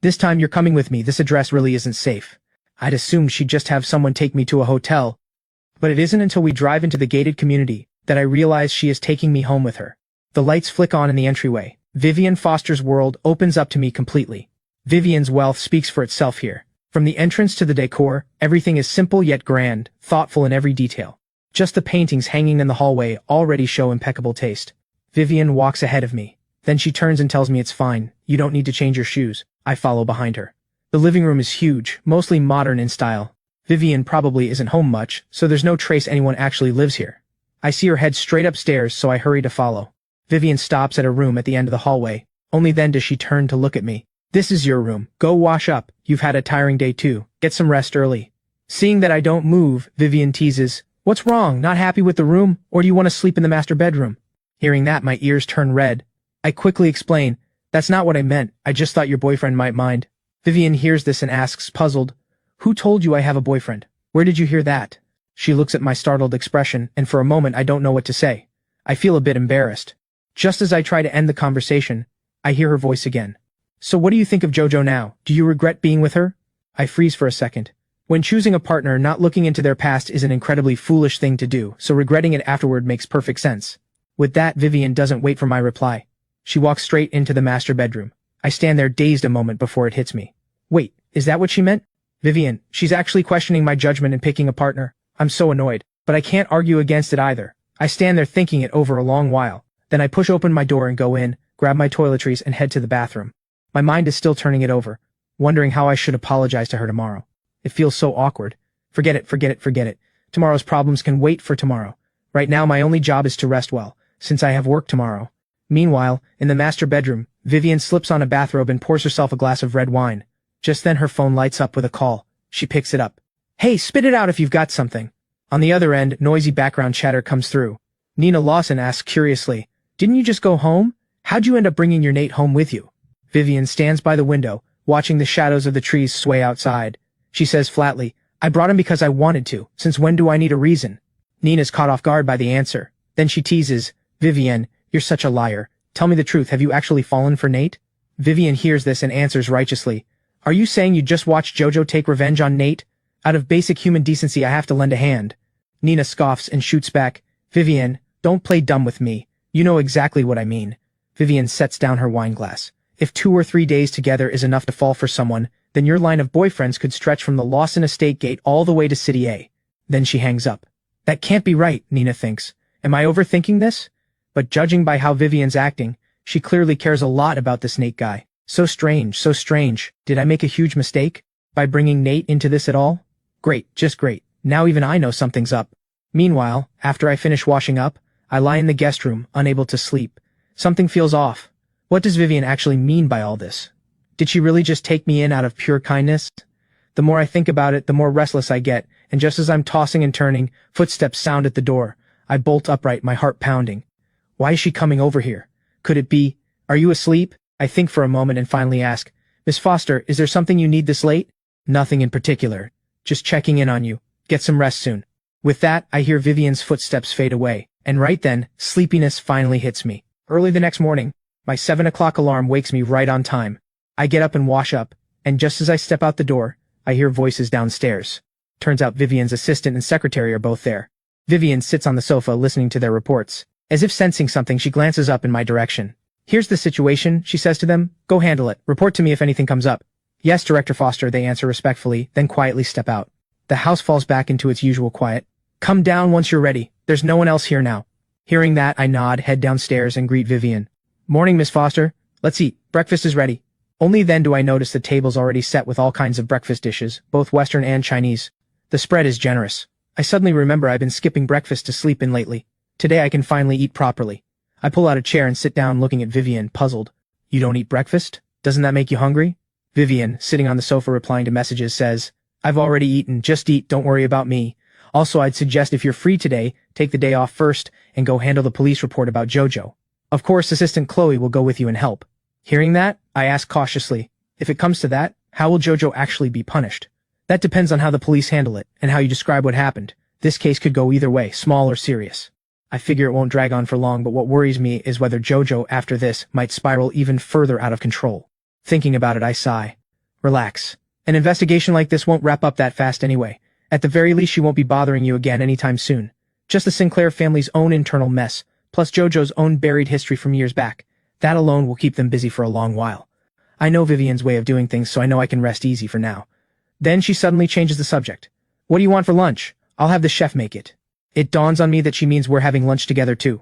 This time you're coming with me. This address really isn't safe. I'd assumed she'd just have someone take me to a hotel, but it isn't until we drive into the gated community that I realize she is taking me home with her. The lights flick on in the entryway. Vivian Foster's world opens up to me completely. Vivian's wealth speaks for itself here. From the entrance to the decor, everything is simple yet grand, thoughtful in every detail. Just the paintings hanging in the hallway already show impeccable taste. Vivian walks ahead of me, Then she turns and tells me it's fine, you don't need to change your shoes. I follow behind her. The living room is huge, mostly modern in style. Vivian probably isn't home much, so there's no trace anyone actually lives here. I see her head straight upstairs, so I hurry to follow. Vivian stops at a room at the end of the hallway. Only then does she turn to look at me. This is your room. Go wash up. You've had a tiring day too. Get some rest early. Seeing that I don't move, Vivian teases, what's wrong? Not happy with the room? Or do you want to sleep in the master bedroom? Hearing that, my ears turn red. I quickly explain, that's not what I meant. I just thought your boyfriend might mind. Vivian hears this and asks, puzzled, who told you I have a boyfriend? Where did you hear that? She looks at my startled expression, and for a moment I don't know what to say. I feel a bit embarrassed. Just as I try to end the conversation, I hear her voice again. So what do you think of JoJo now? Do you regret being with her? I freeze for a second. When choosing a partner, not looking into their past is an incredibly foolish thing to do, so regretting it afterward makes perfect sense. With that, Vivian doesn't wait for my reply. She walks straight into the master bedroom. I stand there dazed a moment before it hits me. Wait, is that what she meant? Vivian, she's actually questioning my judgment in picking a partner. I'm so annoyed, but I can't argue against it either. I stand there thinking it over a long while. Then I push open my door and go in, grab my toiletries and head to the bathroom. My mind is still turning it over, wondering how I should apologize to her tomorrow. It feels so awkward. Forget it. Tomorrow's problems can wait for tomorrow. Right now my only job is to rest well, since I have work tomorrow. Meanwhile, in the master bedroom, Vivian slips on a bathrobe and pours herself a glass of red wine. Just then her phone lights up with a call. She picks it up. Hey, spit it out if you've got something. On the other end, noisy background chatter comes through. Nina Lawson asks curiously, didn't you just go home? How'd you end up bringing your Nate home with you? Vivian stands by the window, watching the shadows of the trees sway outside. She says flatly, I brought him because I wanted to, since when do I need a reason? Nina's caught off guard by the answer. Then she teases, Vivian, you're such a liar. Tell me the truth, have you actually fallen for Nate? Vivian hears this and answers righteously, are you saying you just watched JoJo take revenge on Nate? Out of basic human decency I have to lend a hand. Nina scoffs and shoots back, Vivian, don't play dumb with me. You know exactly what I mean. Vivian sets down her wine glass. If 2 or 3 days together is enough to fall for someone, then your line of boyfriends could stretch from the Lawson estate gate all the way to City A. Then she hangs up. That can't be right, Nina thinks. Am I overthinking this? But judging by how Vivian's acting, she clearly cares a lot about this Nate guy. So strange. Did I make a huge mistake? By bringing Nate into this at all? Great, just great. Now even I know something's up. Meanwhile, after I finish washing up, I lie in the guest room, unable to sleep. Something feels off. What does Vivian actually mean by all this? Did she really just take me in out of pure kindness? The more I think about it, the more restless I get, and just as I'm tossing and turning, footsteps sound at the door. I bolt upright, my heart pounding. Why is she coming over here? Could it be, are you asleep? I think for a moment and finally ask, Miss Foster, is there something you need this late? Nothing in particular. Just checking in on you. Get some rest soon. With that, I hear Vivian's footsteps fade away, and right then, sleepiness finally hits me. Early the next morning, my 7 o'clock alarm wakes me right on time. I get up and wash up, and just as I step out the door, I hear voices downstairs. Turns out Vivian's assistant and secretary are both there. Vivian sits on the sofa listening to their reports. As if sensing something, she glances up in my direction. Here's the situation, she says to them. Go handle it. Report to me if anything comes up. Yes, Director Foster, they answer respectfully, then quietly step out. The house falls back into its usual quiet. Come down once you're ready. There's no one else here now. Hearing that, I nod, head downstairs, and greet Vivian. Morning, Miss Foster. Let's eat. Breakfast is ready. Only then do I notice the table's already set with all kinds of breakfast dishes, both Western and Chinese. The spread is generous. I suddenly remember I've been skipping breakfast to sleep in lately. Today I can finally eat properly. I pull out a chair and sit down looking at Vivian, puzzled. You don't eat breakfast? Doesn't that make you hungry? Vivian, sitting on the sofa replying to messages, says, I've already eaten, just eat, don't worry about me. Also, I'd suggest if you're free today, take the day off first and go handle the police report about JoJo. Of course, Assistant Chloe will go with you and help. Hearing that, I ask cautiously, if it comes to that, how will JoJo actually be punished? That depends on how the police handle it and how you describe what happened. This case could go either way, small or serious. I figure it won't drag on for long, but what worries me is whether JoJo after this might spiral even further out of control. Thinking about it, I sigh. Relax. An investigation like this won't wrap up that fast anyway. At the very least, she won't be bothering you again anytime soon. Just the Sinclair family's own internal mess, plus JoJo's own buried history from years back. That alone will keep them busy for a long while. I know Vivian's way of doing things, so I know I can rest easy for now. Then she suddenly changes the subject. What do you want for lunch? I'll have the chef make it. It dawns on me that she means we're having lunch together too.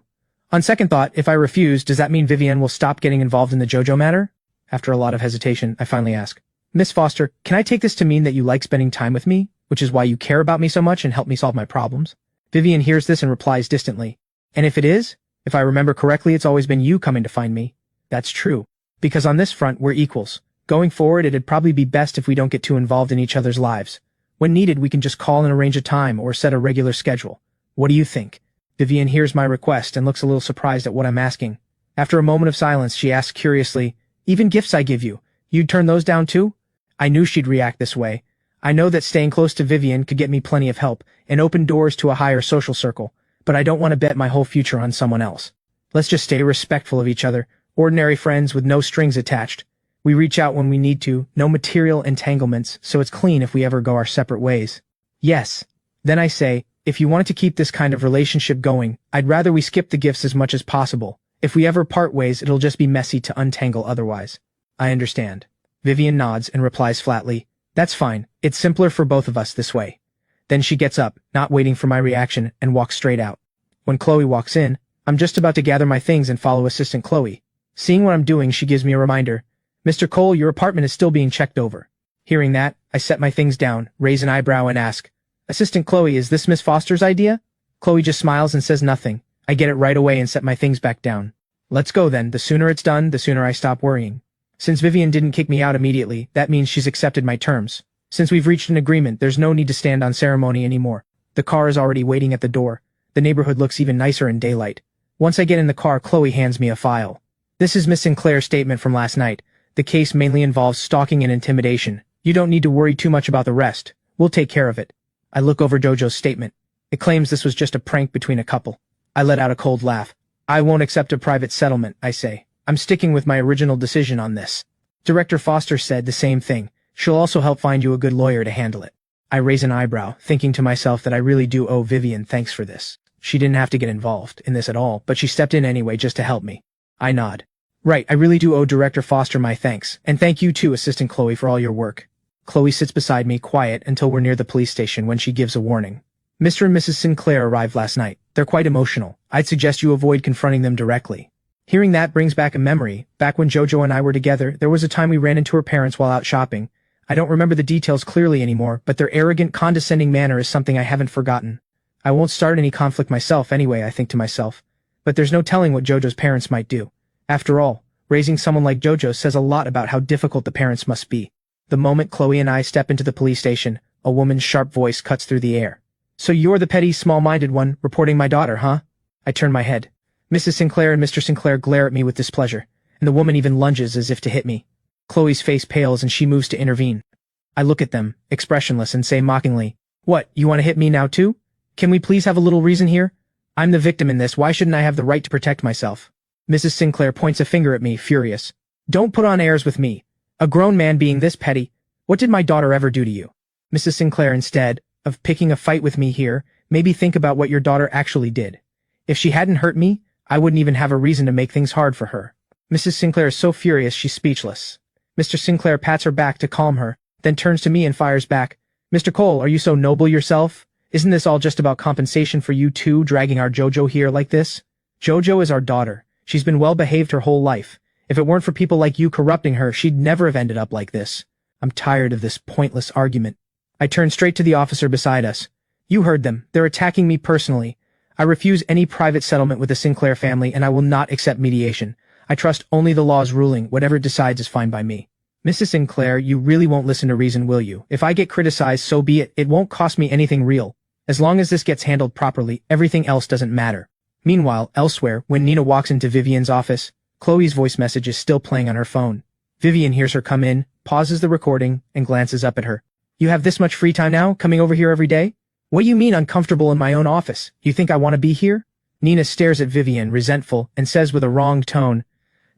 On second thought, if I refuse, does that mean Vivienne will stop getting involved in the JoJo matter? After a lot of hesitation, I finally ask, Miss Foster, can I take this to mean that you like spending time with me, which is why you care about me so much and help me solve my problems? Vivienne hears this and replies distantly, and if it is, if I remember correctly, it's always been you coming to find me. That's true. Because on this front, we're equals. Going forward, it'd probably be best if we don't get too involved in each other's lives. When needed, we can just call and arrange a time or set a regular schedule. What do you think? Vivienne hears my request and looks a little surprised at what I'm asking. After a moment of silence, she asks curiously, even gifts I give you, you'd turn those down too? I knew she'd react this way. I know that staying close to Vivienne could get me plenty of help and open doors to a higher social circle, but I don't want to bet my whole future on someone else. Let's just stay respectful of each other, ordinary friends with no strings attached. We reach out when we need to, no material entanglements, so it's clean if we ever go our separate ways. Yes. Then I say, if you wanted to keep this kind of relationship going, I'd rather we skip the gifts as much as possible. If we ever part ways, it'll just be messy to untangle otherwise. I understand. Vivienne nods and replies flatly, that's fine, it's simpler for both of us this way. Then she gets up, not waiting for my reaction, and walks straight out. When Chloe walks in, I'm just about to gather my things and follow Assistant Chloe. Seeing what I'm doing, she gives me a reminder. Mr. Cole, your apartment is still being checked over. Hearing that, I set my things down, raise an eyebrow and ask, Assistant Chloe, is this Miss Foster's idea? Chloe just smiles and says nothing. I get it right away and set my things back down. Let's go then, the sooner it's done, the sooner I stop worrying. Since Vivienne didn't kick me out immediately, that means she's accepted my terms. Since we've reached an agreement, there's no need to stand on ceremony anymore. The car is already waiting at the door. The neighborhood looks even nicer in daylight. Once I get in the car, Chloe hands me a file. This is Miss Sinclair's statement from last night. The case mainly involves stalking and intimidation. You don't need to worry too much about the rest. We'll take care of it. I look over JoJo's statement. It claims this was just a prank between a couple. I let out a cold laugh. I won't accept a private settlement, I say. I'm sticking with my original decision on this. Director Foster said the same thing. She'll also help find you a good lawyer to handle it. I raise an eyebrow, thinking to myself that I really do owe Vivienne thanks for this. She didn't have to get involved in this at all, but she stepped in anyway just to help me. I nod. Right, I really do owe Director Foster my thanks, and thank you too, Assistant Chloe, for all your work. Chloe sits beside me, quiet, until we're near the police station when she gives a warning. Mr. and Mrs. Sinclair arrived last night. They're quite emotional. I'd suggest you avoid confronting them directly. Hearing that brings back a memory. Back when JoJo and I were together, there was a time we ran into her parents while out shopping. I don't remember the details clearly anymore, but their arrogant, condescending manner is something I haven't forgotten. I won't start any conflict myself anyway, I think to myself. But there's no telling what JoJo's parents might do. After all, raising someone like JoJo says a lot about how difficult the parents must be. The moment Chloe and I step into the police station, a woman's sharp voice cuts through the air. So you're the petty, small-minded one, reporting my daughter, huh? I turn my head. Mrs. Sinclair and Mr. Sinclair glare at me with displeasure, and the woman even lunges as if to hit me. Chloe's face pales and she moves to intervene. I look at them, expressionless, and say mockingly, What, you want to hit me now too? Can we please have a little reason here? I'm the victim in this, why shouldn't I have the right to protect myself? Mrs. Sinclair points a finger at me, furious. Don't put on airs with me. A grown man being this petty. What did my daughter ever do to you? Mrs. Sinclair, instead of picking a fight with me here, maybe think about what your daughter actually did. If she hadn't hurt me, I wouldn't even have a reason to make things hard for her. Mrs. Sinclair is so furious she's speechless. Mr. Sinclair pats her back to calm her, then turns to me and fires back. Mr. Cole, are you so noble yourself? Isn't this all just about compensation for you two dragging our JoJo here like this? JoJo is our daughter. She's been well behaved her whole life. If it weren't for people like you corrupting her, she'd never have ended up like this. I'm tired of this pointless argument. I turn straight to the officer beside us. You heard them. They're attacking me personally. I refuse any private settlement with the Sinclair family, and I will not accept mediation. I trust only the law's ruling. Whatever it decides is fine by me. Mrs. Sinclair, you really won't listen to reason, will you? If I get criticized, so be it. It won't cost me anything real. As long as this gets handled properly, everything else doesn't matter. Meanwhile, elsewhere, when Nina walks into Vivienne's office, Chloe's voice message is still playing on her phone. Vivienne hears her come in, pauses the recording, and glances up at her. You have this much free time now, coming over here every day? What do you mean uncomfortable in my own office? You think I want to be here? Nina stares at Vivienne, resentful, and says with a wrong tone,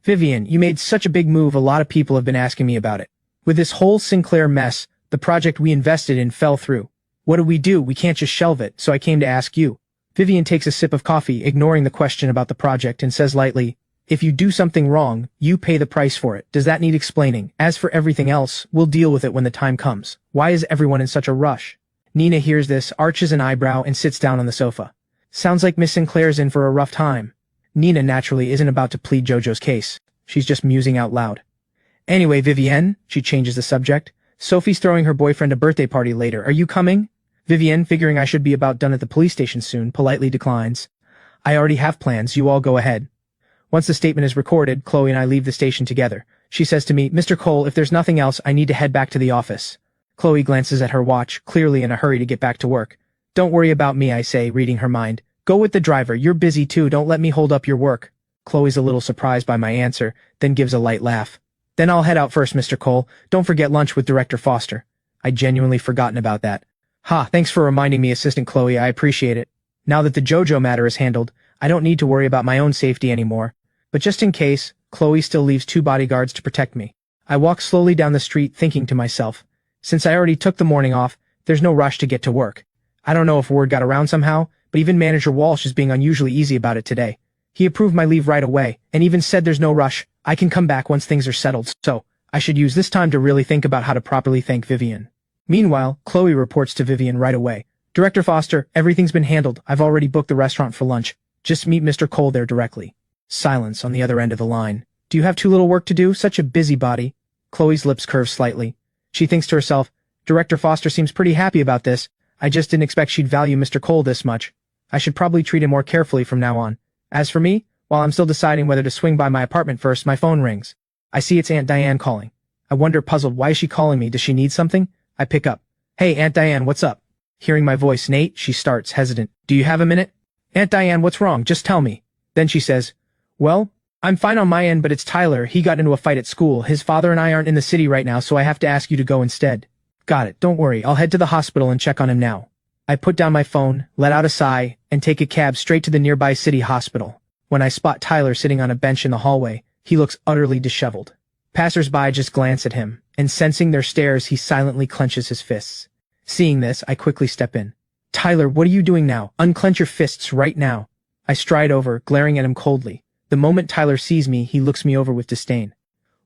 Vivienne, you made such a big move, a lot of people have been asking me about it. With this whole Sinclair mess, the project we invested in fell through. What do? We can't just shelve it, so I came to ask you. Vivienne takes a sip of coffee, ignoring the question about the project, and says lightly, If you do something wrong, you pay the price for it. Does that need explaining? As for everything else, we'll deal with it when the time comes. Why is everyone in such a rush? Nina hears this, arches an eyebrow, and sits down on the sofa. Sounds like Miss Sinclair's in for a rough time. Nina naturally isn't about to plead Jojo's case. She's just musing out loud. Anyway, Vivienne, she changes the subject. Sophie's throwing her boyfriend a birthday party later. Are you coming? Vivienne, figuring I should be about done at the police station soon, politely declines. I already have plans, you all go ahead. Once the statement is recorded, Chloe and I leave the station together. She says to me, Mr. Cole, if there's nothing else, I need to head back to the office. Chloe glances at her watch, clearly in a hurry to get back to work. Don't worry about me, I say, reading her mind. Go with the driver, you're busy too, don't let me hold up your work. Chloe's a little surprised by my answer, then gives a light laugh. Then I'll head out first, Mr. Cole. Don't forget lunch with Director Foster. I'd genuinely forgotten about that. Ha, thanks for reminding me, Assistant Chloe, I appreciate it. Now that the Jojo matter is handled, I don't need to worry about my own safety anymore. But just in case, Chloe still leaves 2 bodyguards to protect me. I walk slowly down the street thinking to myself, since I already took the morning off, there's no rush to get to work. I don't know if word got around somehow, but even Manager Walsh is being unusually easy about it today. He approved my leave right away, and even said there's no rush, I can come back once things are settled, so I should use this time to really think about how to properly thank Vivienne. Meanwhile, Chloe reports to Vivienne right away. Director Foster, everything's been handled, I've already booked the restaurant for lunch. Just meet Mr. Cole there directly. Silence on the other end of the line. Do you have too little work to do? Such a busybody. Chloe's lips curve slightly. She thinks to herself, Director Foster seems pretty happy about this. I just didn't expect she'd value Mr. Cole this much. I should probably treat him more carefully from now on. As for me, while I'm still deciding whether to swing by my apartment first, my phone rings. I see it's Aunt Diane calling. I wonder, puzzled, why is she calling me? Does she need something? I pick up. Hey, Aunt Diane, what's up? Hearing my voice, Nate, she starts, hesitant. Do you have a minute? Aunt Diane, what's wrong? Just tell me. Then she says, well, I'm fine on my end, but it's Tyler. He got into a fight at school. His father and I aren't in the city right now, so I have to ask you to go instead. Got it. Don't worry. I'll head to the hospital and check on him now. I put down my phone, let out a sigh, and take a cab straight to the nearby city hospital. When I spot Tyler sitting on a bench in the hallway, he looks utterly disheveled. Passers-by just glance at him, and sensing their stares, he silently clenches his fists. Seeing this, I quickly step in. Tyler, what are you doing now? Unclench your fists right now. I stride over, glaring at him coldly. The moment Tyler sees me, he looks me over with disdain.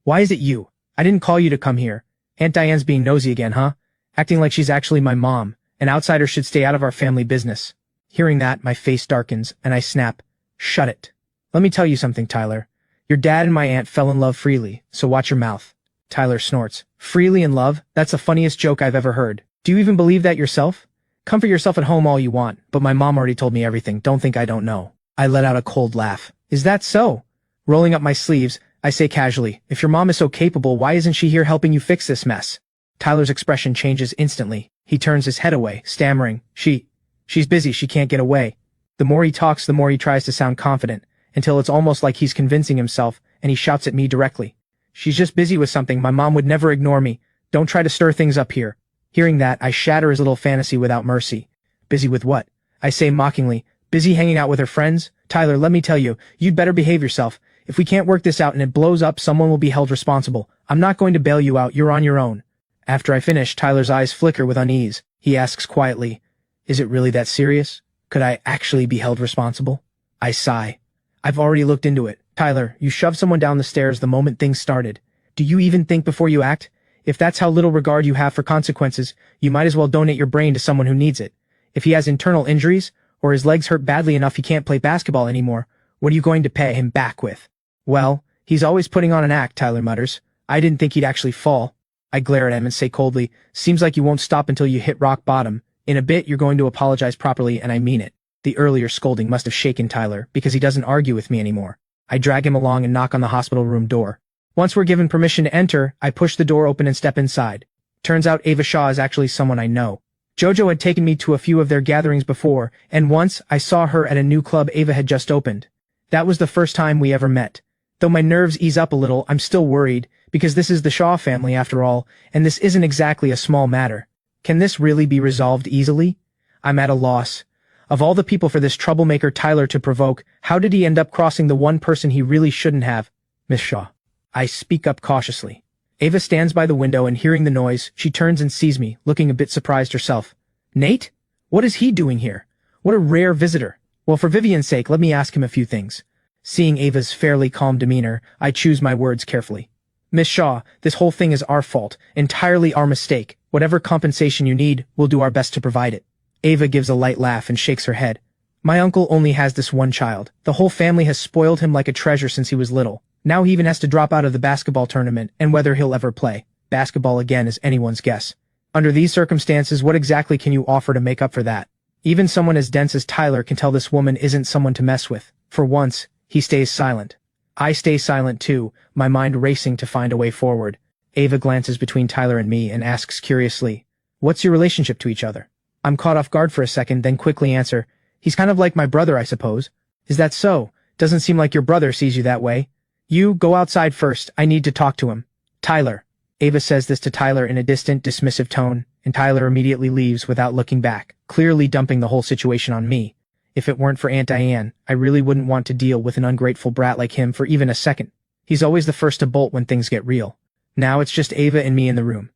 Why is it you? I didn't call you to come here. Aunt Diane's being nosy again, huh? Acting like she's actually my mom. An outsider should stay out of our family business. Hearing that, my face darkens, and I snap. Shut it. Let me tell you something, Tyler. Your dad and my aunt fell in love freely, so watch your mouth. Tyler snorts. Freely in love? That's the funniest joke I've ever heard. Do you even believe that yourself? Comfort yourself at home all you want, but my mom already told me everything. Don't think I don't know. I let out a cold laugh. Is that so? Rolling up my sleeves, I say casually, if your mom is so capable, why isn't she here helping you fix this mess? Tyler's expression changes instantly. He turns his head away, stammering, She's busy, she can't get away. The more he talks, the more he tries to sound confident, until it's almost like he's convincing himself, and he shouts at me directly. She's just busy with something, my mom would never ignore me. Don't try to stir things up here. Hearing that, I shatter his little fantasy without mercy. Busy with what? I say mockingly, busy hanging out with her friends? Tyler, let me tell you, you'd better behave yourself. If we can't work this out and it blows up, someone will be held responsible. I'm not going to bail you out, you're on your own. After I finish, Tyler's eyes flicker with unease. He asks quietly, is it really that serious? Could I actually be held responsible? I sigh. I've already looked into it. Tyler, you shoved someone down the stairs the moment things started. Do you even think before you act? If that's how little regard you have for consequences, you might as well donate your brain to someone who needs it. If he has internal injuries, or his legs hurt badly enough he can't play basketball anymore, what are you going to pay him back with? Well, he's always putting on an act, Tyler mutters. I didn't think he'd actually fall. I glare at him and say coldly, seems like you won't stop until you hit rock bottom. In a bit, you're going to apologize properly, and I mean it. The earlier scolding must have shaken Tyler, because he doesn't argue with me anymore. I drag him along and knock on the hospital room door. Once we're given permission to enter, I push the door open and step inside. Turns out Ava Shaw is actually someone I know. Jojo had taken me to a few of their gatherings before, and once I saw her at a new club Ava had just opened. That was the first time we ever met. Though my nerves ease up a little, I'm still worried, because this is the Shaw family after all, and this isn't exactly a small matter. Can this really be resolved easily? I'm at a loss. Of all the people for this troublemaker Tyler to provoke, how did he end up crossing the one person he really shouldn't have? Miss Shaw. I speak up cautiously. Ava stands by the window, and hearing the noise, she turns and sees me, looking a bit surprised herself. Nate? What is he doing here? What a rare visitor. Well, for Vivienne's sake, let me ask him a few things. Seeing Ava's fairly calm demeanor, I choose my words carefully. Miss Shaw, this whole thing is our fault, entirely our mistake. Whatever compensation you need, we'll do our best to provide it. Ava gives a light laugh and shakes her head. My uncle only has this one child. The whole family has spoiled him like a treasure since he was little. Now he even has to drop out of the basketball tournament, and whether he'll ever play basketball again is anyone's guess. Under these circumstances, what exactly can you offer to make up for that? Even someone as dense as Tyler can tell this woman isn't someone to mess with. For once, he stays silent. I stay silent too, my mind racing to find a way forward. Ava glances between Tyler and me and asks curiously, "What's your relationship to each other?" I'm caught off guard for a second, then quickly answer, "He's kind of like my brother, I suppose." "Is that so? Doesn't seem like your brother sees you that way." "You, go outside first, I need to talk to him." "Tyler." Ava says this to Tyler in a distant, dismissive tone, and Tyler immediately leaves without looking back, clearly dumping the whole situation on me. If it weren't for Aunt Diane, I really wouldn't want to deal with an ungrateful brat like him for even a second. He's always the first to bolt when things get real. Now it's just Ava and me in the room.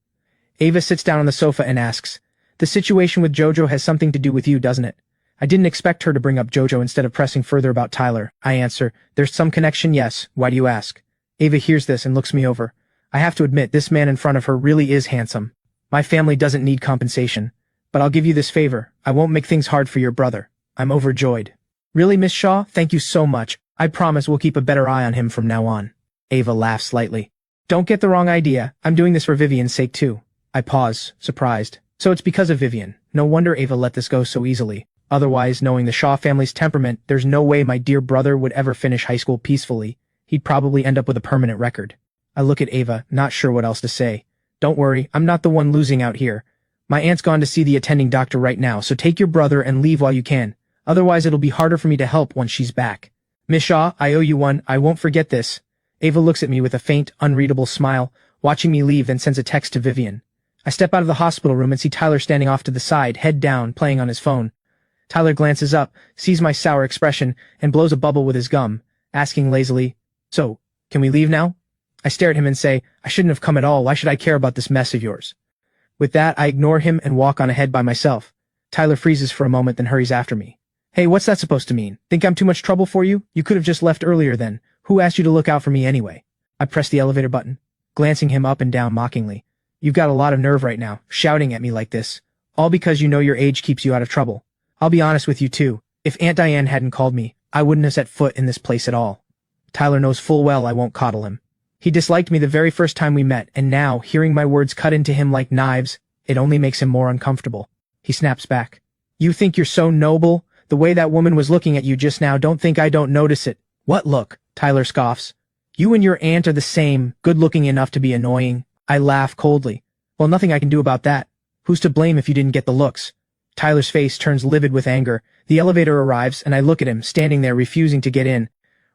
Ava sits down on the sofa and asks, "The situation with Jojo has something to do with you, doesn't it?" I didn't expect her to bring up Jojo instead of pressing further about Tyler. I answer, "There's some connection, yes. Why do you ask?" Ava hears this and looks me over. I have to admit, this man in front of her really is handsome. My family doesn't need compensation. But I'll give you this favor. I won't make things hard for your brother. I'm overjoyed. "Really, Miss Shaw? Thank you so much. I promise we'll keep a better eye on him from now on." Ava laughs slightly. "Don't get the wrong idea. I'm doing this for Vivian's sake too." I pause, surprised. So it's because of Vivian. No wonder Ava let this go so easily. Otherwise, knowing the Shaw family's temperament, there's no way my dear brother would ever finish high school peacefully. He'd probably end up with a permanent record. I look at Ava, not sure what else to say. "Don't worry, I'm not the one losing out here. My aunt's gone to see the attending doctor right now, so take your brother and leave while you can. Otherwise it'll be harder for me to help once she's back. Miss Shaw, I owe you one. I won't forget this." Ava looks at me with a faint, unreadable smile, watching me leave, then sends a text to Vivian. I step out of the hospital room and see Tyler standing off to the side, head down, playing on his phone. Tyler glances up, sees my sour expression, and blows a bubble with his gum, asking lazily, "So, can we leave now?" I stare at him and say, "I shouldn't have come at all. Why should I care about this mess of yours?" With that, I ignore him and walk on ahead by myself. Tyler freezes for a moment, then hurries after me. "Hey, what's that supposed to mean? Think I'm too much trouble for you? You could have just left earlier then. Who asked you to look out for me anyway?" I press the elevator button, glancing him up and down mockingly. "You've got a lot of nerve right now, shouting at me like this. All because you know your age keeps you out of trouble. I'll be honest with you too. If Aunt Diane hadn't called me, I wouldn't have set foot in this place at all." Tyler knows full well I won't coddle him. He disliked me the very first time we met, and now, hearing my words cut into him like knives, it only makes him more uncomfortable. He snaps back. "You think you're so noble? The way that woman was looking at you just now, don't think I don't notice it." "What look?" Tyler scoffs. "You and your aunt are the same, good-looking enough to be annoying." I laugh coldly. "Well, nothing I can do about that. Who's to blame if you didn't get the looks?" Tyler's face turns livid with anger. The elevator arrives, and I look at him, standing there refusing to get in.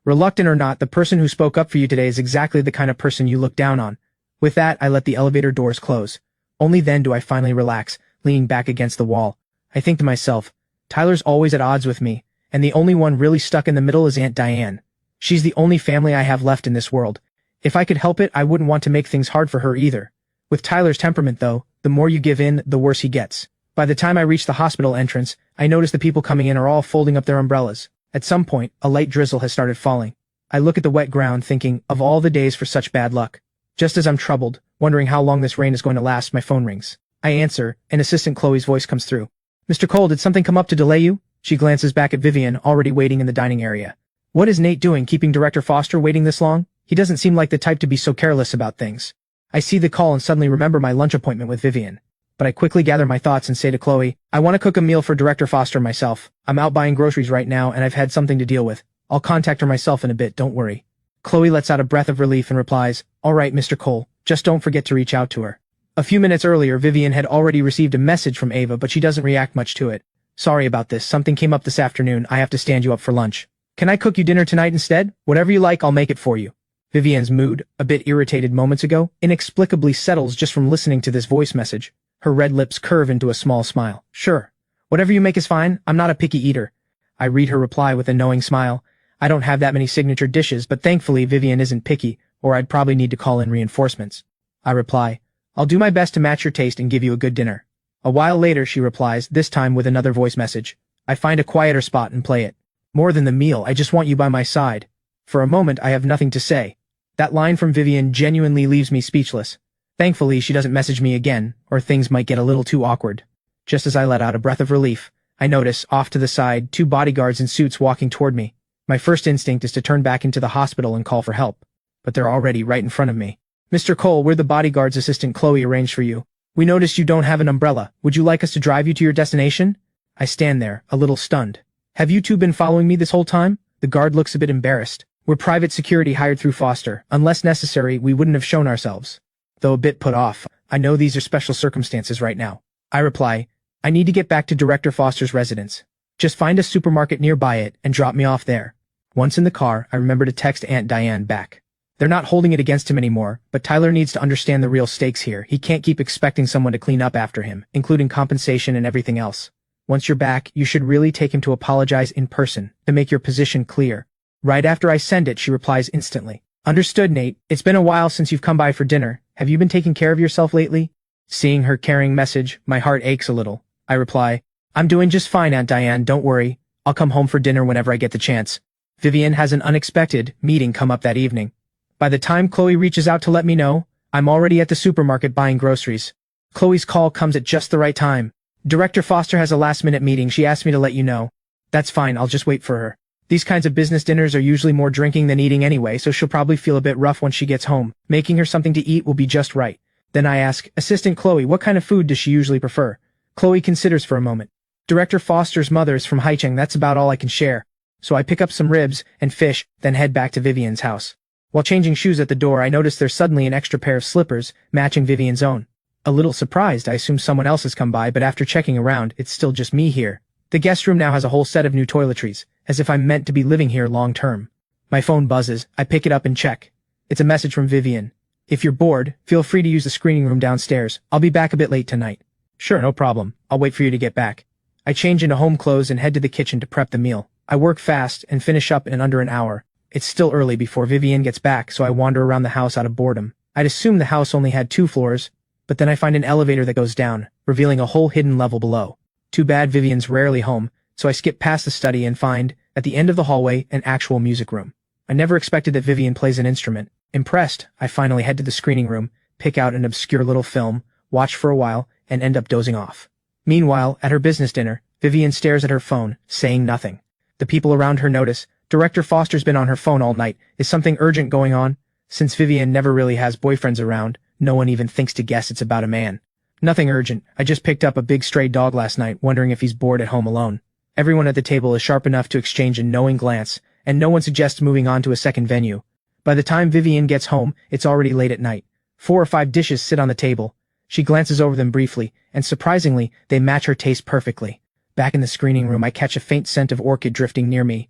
Reluctant or not, the person who spoke up for you today is exactly the kind of person you look down on. With that, I let the elevator doors close. Only then do I finally relax, leaning back against the wall. I think to myself, Tyler's always at odds with me, and the only one really stuck in the middle is Aunt Diane. She's the only family I have left in this world. If I could help it, I wouldn't want to make things hard for her either. With Tyler's temperament though, the more you give in, the worse he gets. By the time I reach the hospital entrance, I notice the people coming in are all folding up their umbrellas. At some point, a light drizzle has started falling. I look at the wet ground thinking, of all the days for such bad luck. Just as I'm troubled, wondering how long this rain is going to last, my phone rings. I answer, and Assistant Chloe's voice comes through. "Mr. Cole, did something come up to delay you?" She glances back at Vivian, already waiting in the dining area. "What is Nate doing, keeping Director Foster waiting this long? He doesn't seem like the type to be so careless about things." I see the call and suddenly remember my lunch appointment with Vivian. But I quickly gather my thoughts and say to Chloe, "I want to cook a meal for Director Foster myself. I'm out buying groceries right now and I've had something to deal with. I'll contact her myself in a bit, don't worry." Chloe lets out a breath of relief and replies, "All right, Mr. Cole, just don't forget to reach out to her." A few minutes earlier, Vivian had already received a message from Ava, but she doesn't react much to it. "Sorry about this, something came up this afternoon, I have to stand you up for lunch. Can I cook you dinner tonight instead? Whatever you like, I'll make it for you." Vivian's mood, a bit irritated moments ago, inexplicably settles just from listening to this voice message. Her red lips curve into a small smile. "Sure. Whatever you make is fine, I'm not a picky eater." I read her reply with a knowing smile. I don't have that many signature dishes, but thankfully Vivian isn't picky, or I'd probably need to call in reinforcements. I reply, "I'll do my best to match your taste and give you a good dinner." A while later she replies, this time with another voice message. "I find a quieter spot and play it. More than the meal, I just want you by my side." For a moment I have nothing to say. That line from Vivian genuinely leaves me speechless. Thankfully, she doesn't message me again, or things might get a little too awkward. Just as I let out a breath of relief, I notice, off to the side, two bodyguards in suits walking toward me. My first instinct is to turn back into the hospital and call for help. But they're already right in front of me. Mr. Cole, we're the bodyguard's assistant Chloe arranged for you. We noticed you don't have an umbrella. Would you like us to drive you to your destination? I stand there, a little stunned. Have you two been following me this whole time? The guard looks a bit embarrassed. We're private security hired through Foster. Unless necessary, we wouldn't have shown ourselves. Though a bit put off, I know these are special circumstances right now. I reply, I need to get back to Director Foster's residence. Just find a supermarket nearby it and drop me off there. Once in the car, I remember to text Aunt Diane back. They're not holding it against him anymore, but Tyler needs to understand the real stakes here. He can't keep expecting someone to clean up after him, including compensation and everything else. Once you're back, you should really take him to apologize in person, to make your position clear. Right after I send it, she replies instantly. Understood, Nate. It's been a while since you've come by for dinner. Have you been taking care of yourself lately? Seeing her caring message, my heart aches a little. I reply, I'm doing just fine, Aunt Diane, don't worry. I'll come home for dinner whenever I get the chance. Vivian has an unexpected meeting come up that evening. By the time Chloe reaches out to let me know, I'm already at the supermarket buying groceries. Chloe's call comes at just the right time. Director Foster has a last-minute meeting. She asked me to let you know. That's fine, I'll just wait for her. These kinds of business dinners are usually more drinking than eating anyway, so she'll probably feel a bit rough when she gets home. Making her something to eat will be just right. Then I ask, Assistant Chloe, what kind of food does she usually prefer? Chloe considers for a moment. Director Foster's mother is from Haicheng, that's about all I can share. So I pick up some ribs and fish, then head back to Vivian's house. While changing shoes at the door, I notice there's suddenly an extra pair of slippers, matching Vivian's own. A little surprised, I assume someone else has come by, but after checking around, it's still just me here. The guest room now has a whole set of new toiletries, as if I'm meant to be living here long term. My phone buzzes, I pick it up and check. It's a message from Vivian. If you're bored, feel free to use the screening room downstairs. I'll be back a bit late tonight. Sure, no problem. I'll wait for you to get back. I change into home clothes and head to the kitchen to prep the meal. I work fast and finish up in under an hour. It's still early before Vivian gets back, so I wander around the house out of boredom. I'd assumed the house only had 2 floors, but then I find an elevator that goes down, revealing a whole hidden level below. Too bad Vivian's rarely home, so I skip past the study and find, at the end of the hallway, an actual music room. I never expected that Vivian plays an instrument. Impressed, I finally head to the screening room, pick out an obscure little film, watch for a while, and end up dozing off. Meanwhile, at her business dinner, Vivian stares at her phone, saying nothing. The people around her notice. Director Foster's been on her phone all night. Is something urgent going on? Since Vivian never really has boyfriends around, no one even thinks to guess it's about a man. Nothing urgent. I just picked up a big stray dog last night, wondering if he's bored at home alone. Everyone at the table is sharp enough to exchange a knowing glance, and no one suggests moving on to a second venue. By the time Vivian gets home, it's already late at night. 4 or 5 dishes sit on the table. She glances over them briefly, and surprisingly, they match her taste perfectly. Back in the screening room, I catch a faint scent of orchid drifting near me.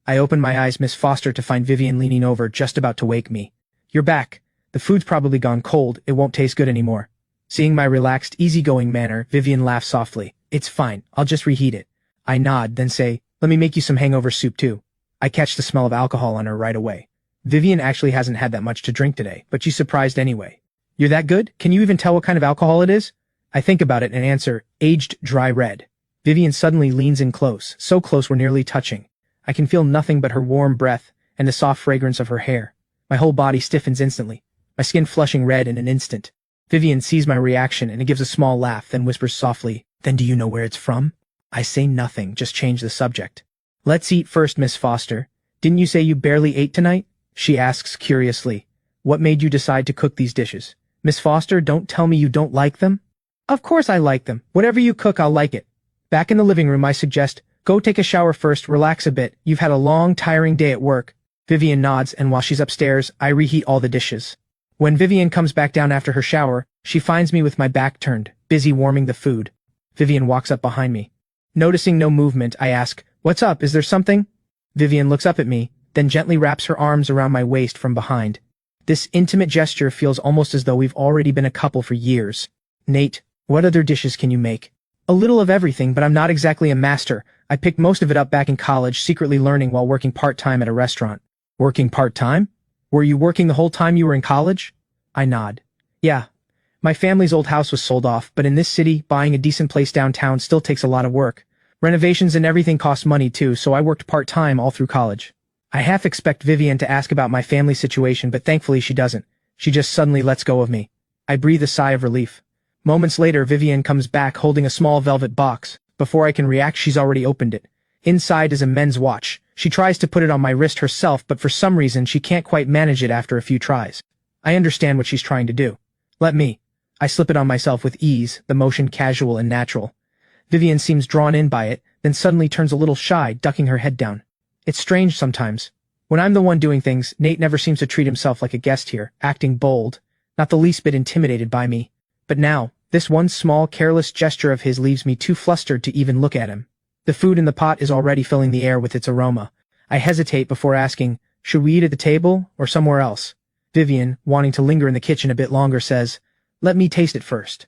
I open my eyes, Miss Foster, to find Vivian leaning over, just about to wake me. You're back. The food's probably gone cold, it won't taste good anymore. Seeing my relaxed, easygoing manner, Vivian laughs softly. It's fine, I'll just reheat it. I nod, then say, let me make you some hangover soup too. I catch the smell of alcohol on her right away. Vivian actually hasn't had that much to drink today, but she's surprised anyway. You're that good? Can you even tell what kind of alcohol it is? I think about it and answer, aged dry red. Vivian suddenly leans in close, so close we're nearly touching. I can feel nothing but her warm breath and the soft fragrance of her hair. My whole body stiffens instantly, my skin flushing red in an instant. Vivian sees my reaction and gives a small laugh, then whispers softly, Then do you know where it's from? I say nothing, just change the subject. Let's eat first, Miss Foster. Didn't you say you barely ate tonight? She asks curiously. What made you decide to cook these dishes? Miss Foster, don't tell me you don't like them. Of course I like them. Whatever you cook, I'll like it. Back in the living room, I suggest, go take a shower first, relax a bit. You've had a long, tiring day at work. Vivian nods, and while she's upstairs, I reheat all the dishes. When Vivian comes back down after her shower, she finds me with my back turned, busy warming the food. Vivian walks up behind me. Noticing no movement, I ask, What's up? Is there something? Vivian looks up at me, then gently wraps her arms around my waist from behind. This intimate gesture feels almost as though we've already been a couple for years. Nate, what other dishes can you make? A little of everything, but I'm not exactly a master. I picked most of it up back in college, secretly learning while working part-time at a restaurant. Working part-time? Were you working the whole time you were in college? I nod. Yeah. My family's old house was sold off, but in this city, buying a decent place downtown still takes a lot of work. Renovations and everything cost money too, so I worked part-time all through college. I half expect Vivian to ask about my family situation, but thankfully she doesn't. She just suddenly lets go of me. I breathe a sigh of relief. Moments later, Vivian comes back holding a small velvet box. Before I can react, she's already opened it. Inside is a men's watch. She tries to put it on my wrist herself, but for some reason she can't quite manage it after a few tries. I understand what she's trying to do. Let me. I slip it on myself with ease, the motion casual and natural. Vivian seems drawn in by it, then suddenly turns a little shy, ducking her head down. It's strange sometimes. When I'm the one doing things, Nate never seems to treat himself like a guest here, acting bold, not the least bit intimidated by me. But now, this one small, careless gesture of his leaves me too flustered to even look at him. The food in the pot is already filling the air with its aroma. I hesitate before asking, should we eat at the table or somewhere else? Vivian, wanting to linger in the kitchen a bit longer, says, let me taste it first.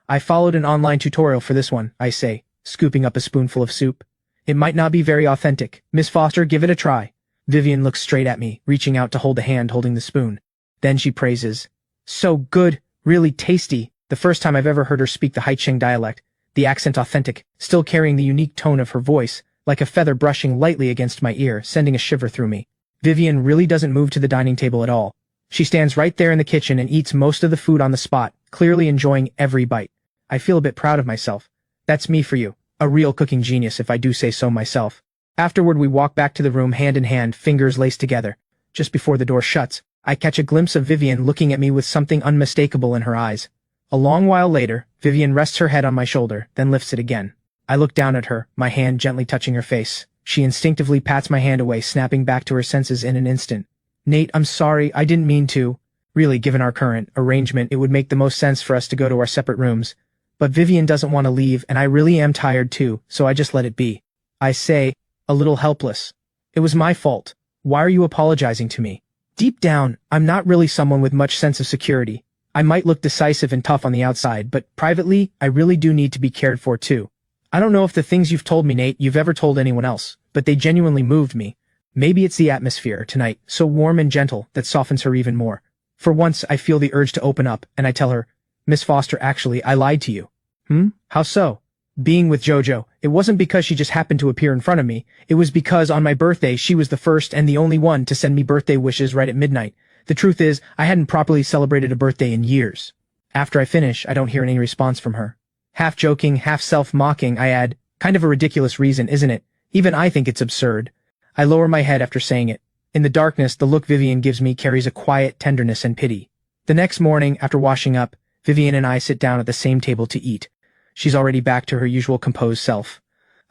I followed an online tutorial for this one, I say, scooping up a spoonful of soup. It might not be very authentic. Miss Foster, give it a try. Vivian looks straight at me, reaching out to hold the hand holding the spoon. Then she praises. So good, really tasty. The first time I've ever heard her speak the Haicheng dialect, the accent authentic, still carrying the unique tone of her voice, like a feather brushing lightly against my ear, sending a shiver through me. Vivian really doesn't move to the dining table at all. She stands right there in the kitchen and eats most of the food on the spot, clearly enjoying every bite. I feel a bit proud of myself. That's me for you. A real cooking genius, if I do say so myself. Afterward, we walk back to the room hand in hand, fingers laced together. Just before the door shuts, I catch a glimpse of Vivian looking at me with something unmistakable in her eyes. A long while later, Vivian rests her head on my shoulder, then lifts it again. I look down at her, my hand gently touching her face. She instinctively pats my hand away, snapping back to her senses in an instant. Nate, I'm sorry, I didn't mean to. Really, given our current arrangement, it would make the most sense for us to go to our separate rooms. But Vivian doesn't want to leave, and I really am tired too, so I just let it be. I say, a little helpless. It was my fault. Why are you apologizing to me? Deep down, I'm not really someone with much sense of security. I might look decisive and tough on the outside, but privately, I really do need to be cared for too. I don't know if the things you've told me, Nate, you've ever told anyone else, but they genuinely moved me. Maybe it's the atmosphere tonight, so warm and gentle, that softens her even more. For once, I feel the urge to open up, and I tell her, Miss Foster, actually, I lied to you. How so? Being with JoJo, it wasn't because she just happened to appear in front of me. It was because on my birthday, she was the first and the only one to send me birthday wishes right at midnight. The truth is, I hadn't properly celebrated a birthday in years. After I finish, I don't hear any response from her. Half joking, half self-mocking, I add, kind of a ridiculous reason, isn't it? Even I think it's absurd. I lower my head after saying it. In the darkness, the look Vivian gives me carries a quiet tenderness and pity. The next morning, after washing up, Vivian and I sit down at the same table to eat. She's already back to her usual composed self.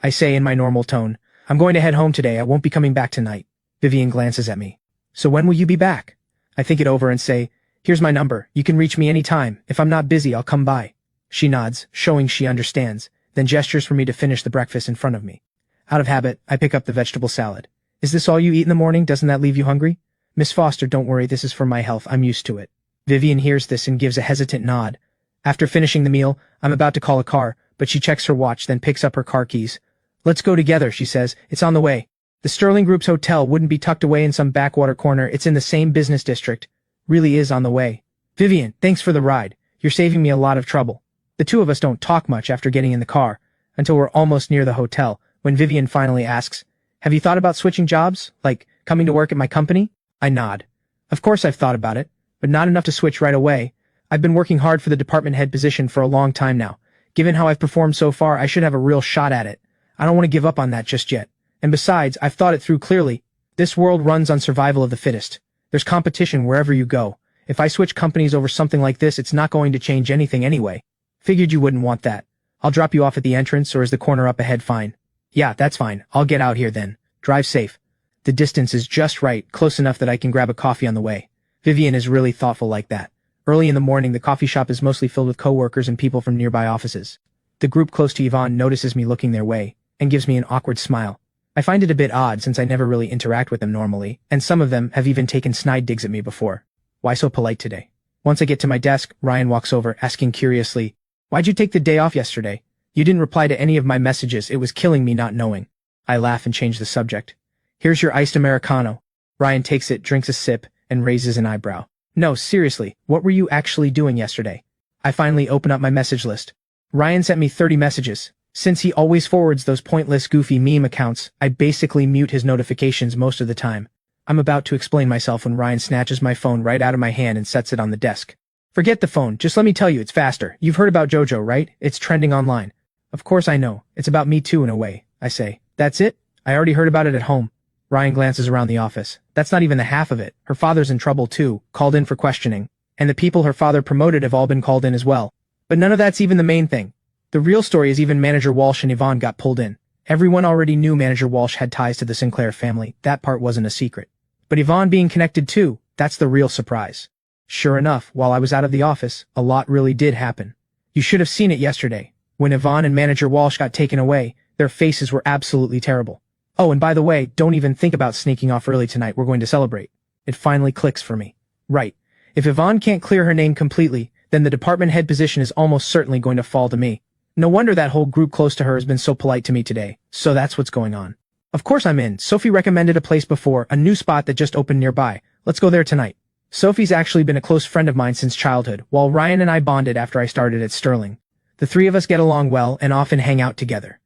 I say in my normal tone, I'm going to head home today, I won't be coming back tonight. Vivian glances at me. So when will you be back? I think it over and say, here's my number, you can reach me anytime. If I'm not busy, I'll come by. She nods, showing she understands, then gestures for me to finish the breakfast in front of me. Out of habit, I pick up the vegetable salad. Is this all you eat in the morning? Doesn't that leave you hungry? Miss Foster, don't worry, this is for my health, I'm used to it. Vivian hears this and gives a hesitant nod. After finishing the meal, I'm about to call a car, but she checks her watch, then picks up her car keys. Let's go together, she says. It's on the way. The Sterling Group's hotel wouldn't be tucked away in some backwater corner. It's in the same business district. Really is on the way. Vivian, thanks for the ride. You're saving me a lot of trouble. The two of us don't talk much after getting in the car, until we're almost near the hotel, when Vivian finally asks, have you thought about switching jobs? Like, coming to work at my company? I nod. Of course I've thought about it, but not enough to switch right away. I've been working hard for the department head position for a long time now. Given how I've performed so far, I should have a real shot at it. I don't want to give up on that just yet. And besides, I've thought it through clearly. This world runs on survival of the fittest. There's competition wherever you go. If I switch companies over something like this, it's not going to change anything anyway. Figured you wouldn't want that. I'll drop you off at the entrance, or is the corner up ahead fine? Yeah, that's fine. I'll get out here then. Drive safe. The distance is just right, close enough that I can grab a coffee on the way. Vivian is really thoughtful like that. Early in the morning, the coffee shop is mostly filled with coworkers and people from nearby offices. The group close to Yvonne notices me looking their way, and gives me an awkward smile. I find it a bit odd since I never really interact with them normally, and some of them have even taken snide digs at me before. Why so polite today? Once I get to my desk, Ryan walks over, asking curiously, why'd you take the day off yesterday? You didn't reply to any of my messages, it was killing me not knowing. I laugh and change the subject. Here's your iced Americano. Ryan takes it, drinks a sip, and raises an eyebrow. No, seriously, what were you actually doing yesterday? I finally open up my message list. Ryan sent me 30 messages. Since he always forwards those pointless, goofy meme accounts, I basically mute his notifications most of the time. I'm about to explain myself when Ryan snatches my phone right out of my hand and sets it on the desk. Forget the phone, just let me tell you it's faster. You've heard about JoJo, right? It's trending online. Of course I know. It's about me too in a way, I say. That's it? I already heard about it at home. Ryan glances around the office. That's not even the half of it. Her father's in trouble too, called in for questioning. And the people her father promoted have all been called in as well. But none of that's even the main thing. The real story is even Manager Walsh and Yvonne got pulled in. Everyone already knew Manager Walsh had ties to the Sinclair family. That part wasn't a secret. But Yvonne being connected too, that's the real surprise. Sure enough, while I was out of the office, a lot really did happen. You should have seen it yesterday. When Yvonne and Manager Walsh got taken away, their faces were absolutely terrible. Oh, and by the way, don't even think about sneaking off early tonight. We're going to celebrate. It finally clicks for me. Right. If Yvonne can't clear her name completely, then the department head position is almost certainly going to fall to me. No wonder that whole group close to her has been so polite to me today. So that's what's going on. Of course I'm in. Sophie recommended a place before, a new spot that just opened nearby. Let's go there tonight. Sophie's actually been a close friend of mine since childhood, while Ryan and I bonded after I started at Sterling. The three of us get along well and often hang out together.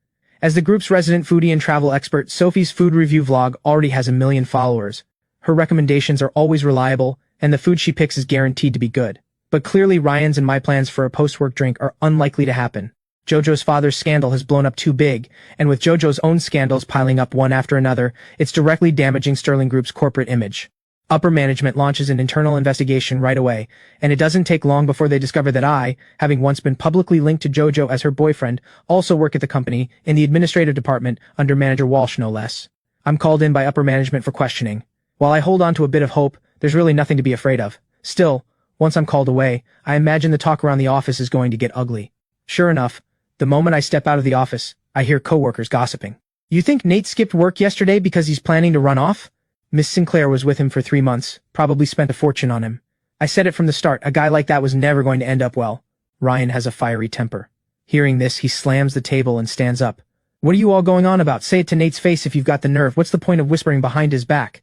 As the group's resident foodie and travel expert, Sophie's food review vlog already has 1 million followers. Her recommendations are always reliable, and the food she picks is guaranteed to be good. But clearly Ryan's and my plans for a post-work drink are unlikely to happen. Jojo's father's scandal has blown up too big, and with Jojo's own scandals piling up one after another, it's directly damaging Sterling Group's corporate image. Upper management launches an internal investigation right away, and it doesn't take long before they discover that I, having once been publicly linked to Jojo as her boyfriend, also work at the company, in the administrative department, under Manager Walsh no less. I'm called in by upper management for questioning. While I hold on to a bit of hope, there's really nothing to be afraid of. Still, once I'm called away, I imagine the talk around the office is going to get ugly. Sure enough, the moment I step out of the office, I hear coworkers gossiping. You think Nate skipped work yesterday because he's planning to run off? Miss Sinclair was with him for 3 months, probably spent a fortune on him. I said it from the start, a guy like that was never going to end up well. Ryan has a fiery temper. Hearing this, he slams the table and stands up. What are you all going on about? Say it to Nate's face if you've got the nerve. What's the point of whispering behind his back?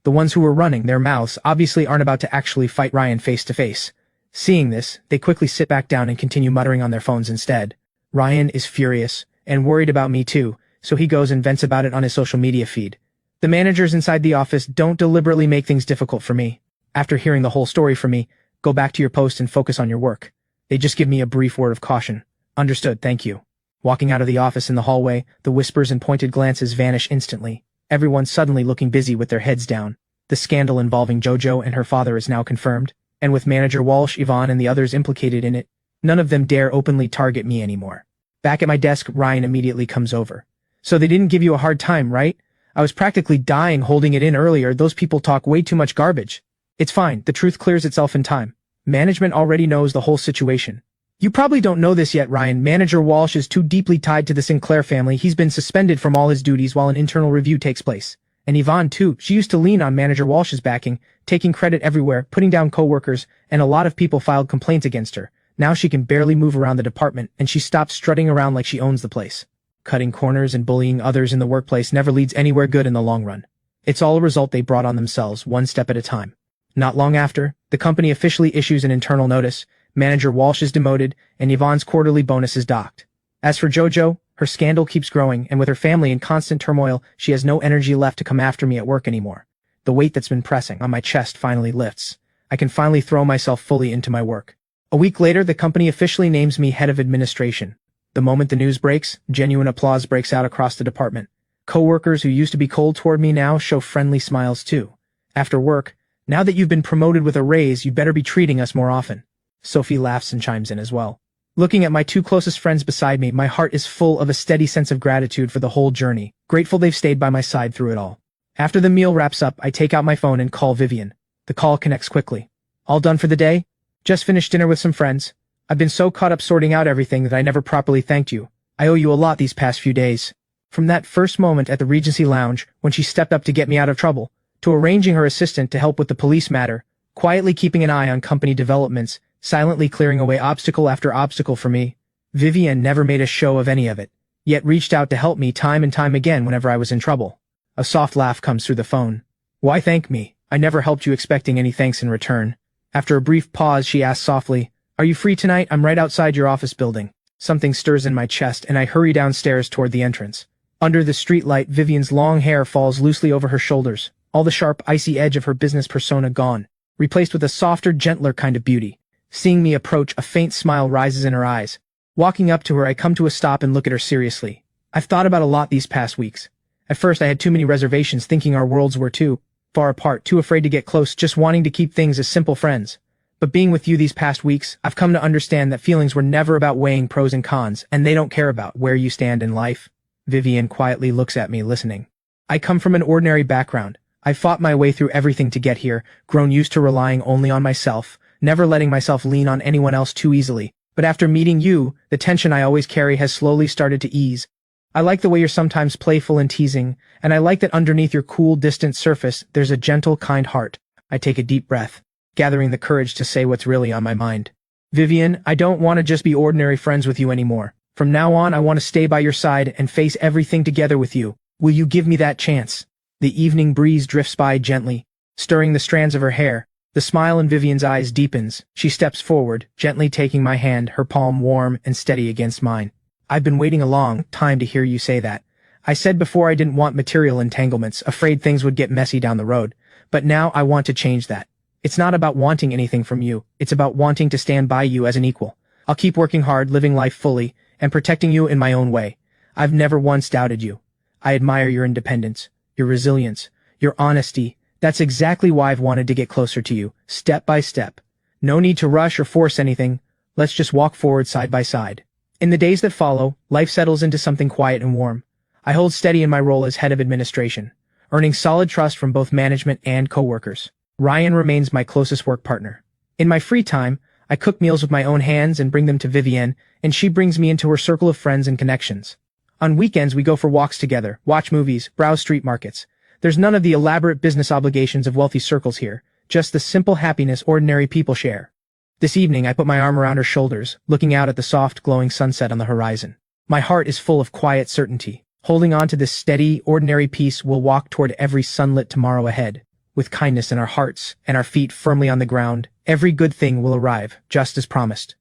The ones who were running their mouths obviously aren't about to actually fight Ryan face to face. Seeing this, they quickly sit back down and continue muttering on their phones instead. Ryan is furious, and worried about me too, so he goes and vents about it on his social media feed. The managers inside the office don't deliberately make things difficult for me. After hearing the whole story from me, go back to your post and focus on your work. They just give me a brief word of caution. Understood, thank you. Walking out of the office in the hallway, the whispers and pointed glances vanish instantly, everyone suddenly looking busy with their heads down. The scandal involving Jojo and her father is now confirmed, and with Manager Walsh, Yvonne, and the others implicated in it, none of them dare openly target me anymore. Back at my desk, Ryan immediately comes over. So they didn't give you a hard time, right? I was practically dying holding it in earlier. Those people talk way too much garbage. It's fine. The truth clears itself in time. Management already knows the whole situation. You probably don't know this yet, Ryan. Manager Walsh is too deeply tied to the Sinclair family. He's been suspended from all his duties while an internal review takes place. And Yvonne, too. She used to lean on Manager Walsh's backing, taking credit everywhere, putting down coworkers, and a lot of people filed complaints against her. Now she can barely move around the department, and she stopped strutting around like she owns the place. Cutting corners and bullying others in the workplace never leads anywhere good in the long run. It's all a result they brought on themselves, one step at a time. Not long after, the company officially issues an internal notice, Manager Walsh is demoted, and Yvonne's quarterly bonus is docked. As for Jojo, her scandal keeps growing, and with her family in constant turmoil, she has no energy left to come after me at work anymore. The weight that's been pressing on my chest finally lifts. I can finally throw myself fully into my work. A week later, the company officially names me head of administration. The moment the news breaks, genuine applause breaks out across the department. Coworkers who used to be cold toward me now show friendly smiles too. After work, now that you've been promoted with a raise, you better be treating us more often. Sophie laughs and chimes in as well. Looking at my two closest friends beside me, my heart is full of a steady sense of gratitude for the whole journey, grateful they've stayed by my side through it all. After the meal wraps up, I take out my phone and call Vivian. The call connects quickly. All done for the day? Just finished dinner with some friends. I've been so caught up sorting out everything that I never properly thanked you. I owe you a lot these past few days. From that first moment at the Regency Lounge, when she stepped up to get me out of trouble, to arranging her assistant to help with the police matter, quietly keeping an eye on company developments, silently clearing away obstacle after obstacle for me, Vivian never made a show of any of it, yet reached out to help me time and time again whenever I was in trouble. A soft laugh comes through the phone. Why thank me? I never helped you expecting any thanks in return. After a brief pause, she asked softly, Are you free tonight? I'm right outside your office building. Something stirs in my chest, and I hurry downstairs toward the entrance. Under the streetlight, Vivian's long hair falls loosely over her shoulders, all the sharp, icy edge of her business persona gone, replaced with a softer, gentler kind of beauty. Seeing me approach, a faint smile rises in her eyes. Walking up to her, I come to a stop and look at her seriously. I've thought about a lot these past weeks. At first, I had too many reservations, thinking our worlds were too far apart, too afraid to get close, just wanting to keep things as simple friends. But being with you these past weeks, I've come to understand that feelings were never about weighing pros and cons, and they don't care about where you stand in life. Vivian quietly looks at me, listening. I come from an ordinary background. I fought my way through everything to get here, grown used to relying only on myself, never letting myself lean on anyone else too easily. But after meeting you, the tension I always carry has slowly started to ease. I like the way you're sometimes playful and teasing, and I like that underneath your cool, distant surface, there's a gentle, kind heart. I take a deep breath, gathering the courage to say what's really on my mind. Vivian, I don't want to just be ordinary friends with you anymore. From now on, I want to stay by your side and face everything together with you. Will you give me that chance? The evening breeze drifts by gently, stirring the strands of her hair. The smile in Vivian's eyes deepens. She steps forward, gently taking my hand, her palm warm and steady against mine. I've been waiting a long time to hear you say that. I said before I didn't want material entanglements, afraid things would get messy down the road. But now I want to change that. It's not about wanting anything from you. It's about wanting to stand by you as an equal. I'll keep working hard, living life fully, and protecting you in my own way. I've never once doubted you. I admire your independence, your resilience, your honesty. That's exactly why I've wanted to get closer to you, step by step. No need to rush or force anything. Let's just walk forward side by side. In the days that follow, life settles into something quiet and warm. I hold steady in my role as head of administration, earning solid trust from both management and coworkers. Ryan remains my closest work partner. In my free time, I cook meals with my own hands and bring them to Vivienne, and she brings me into her circle of friends and connections. On weekends, we go for walks together, watch movies, browse street markets. There's none of the elaborate business obligations of wealthy circles here, just the simple happiness ordinary people share. This evening, I put my arm around her shoulders, looking out at the soft, glowing sunset on the horizon. My heart is full of quiet certainty. Holding on to this steady, ordinary peace, we'll walk toward every sunlit tomorrow ahead. With kindness in our hearts and our feet firmly on the ground, every good thing will arrive, just as promised.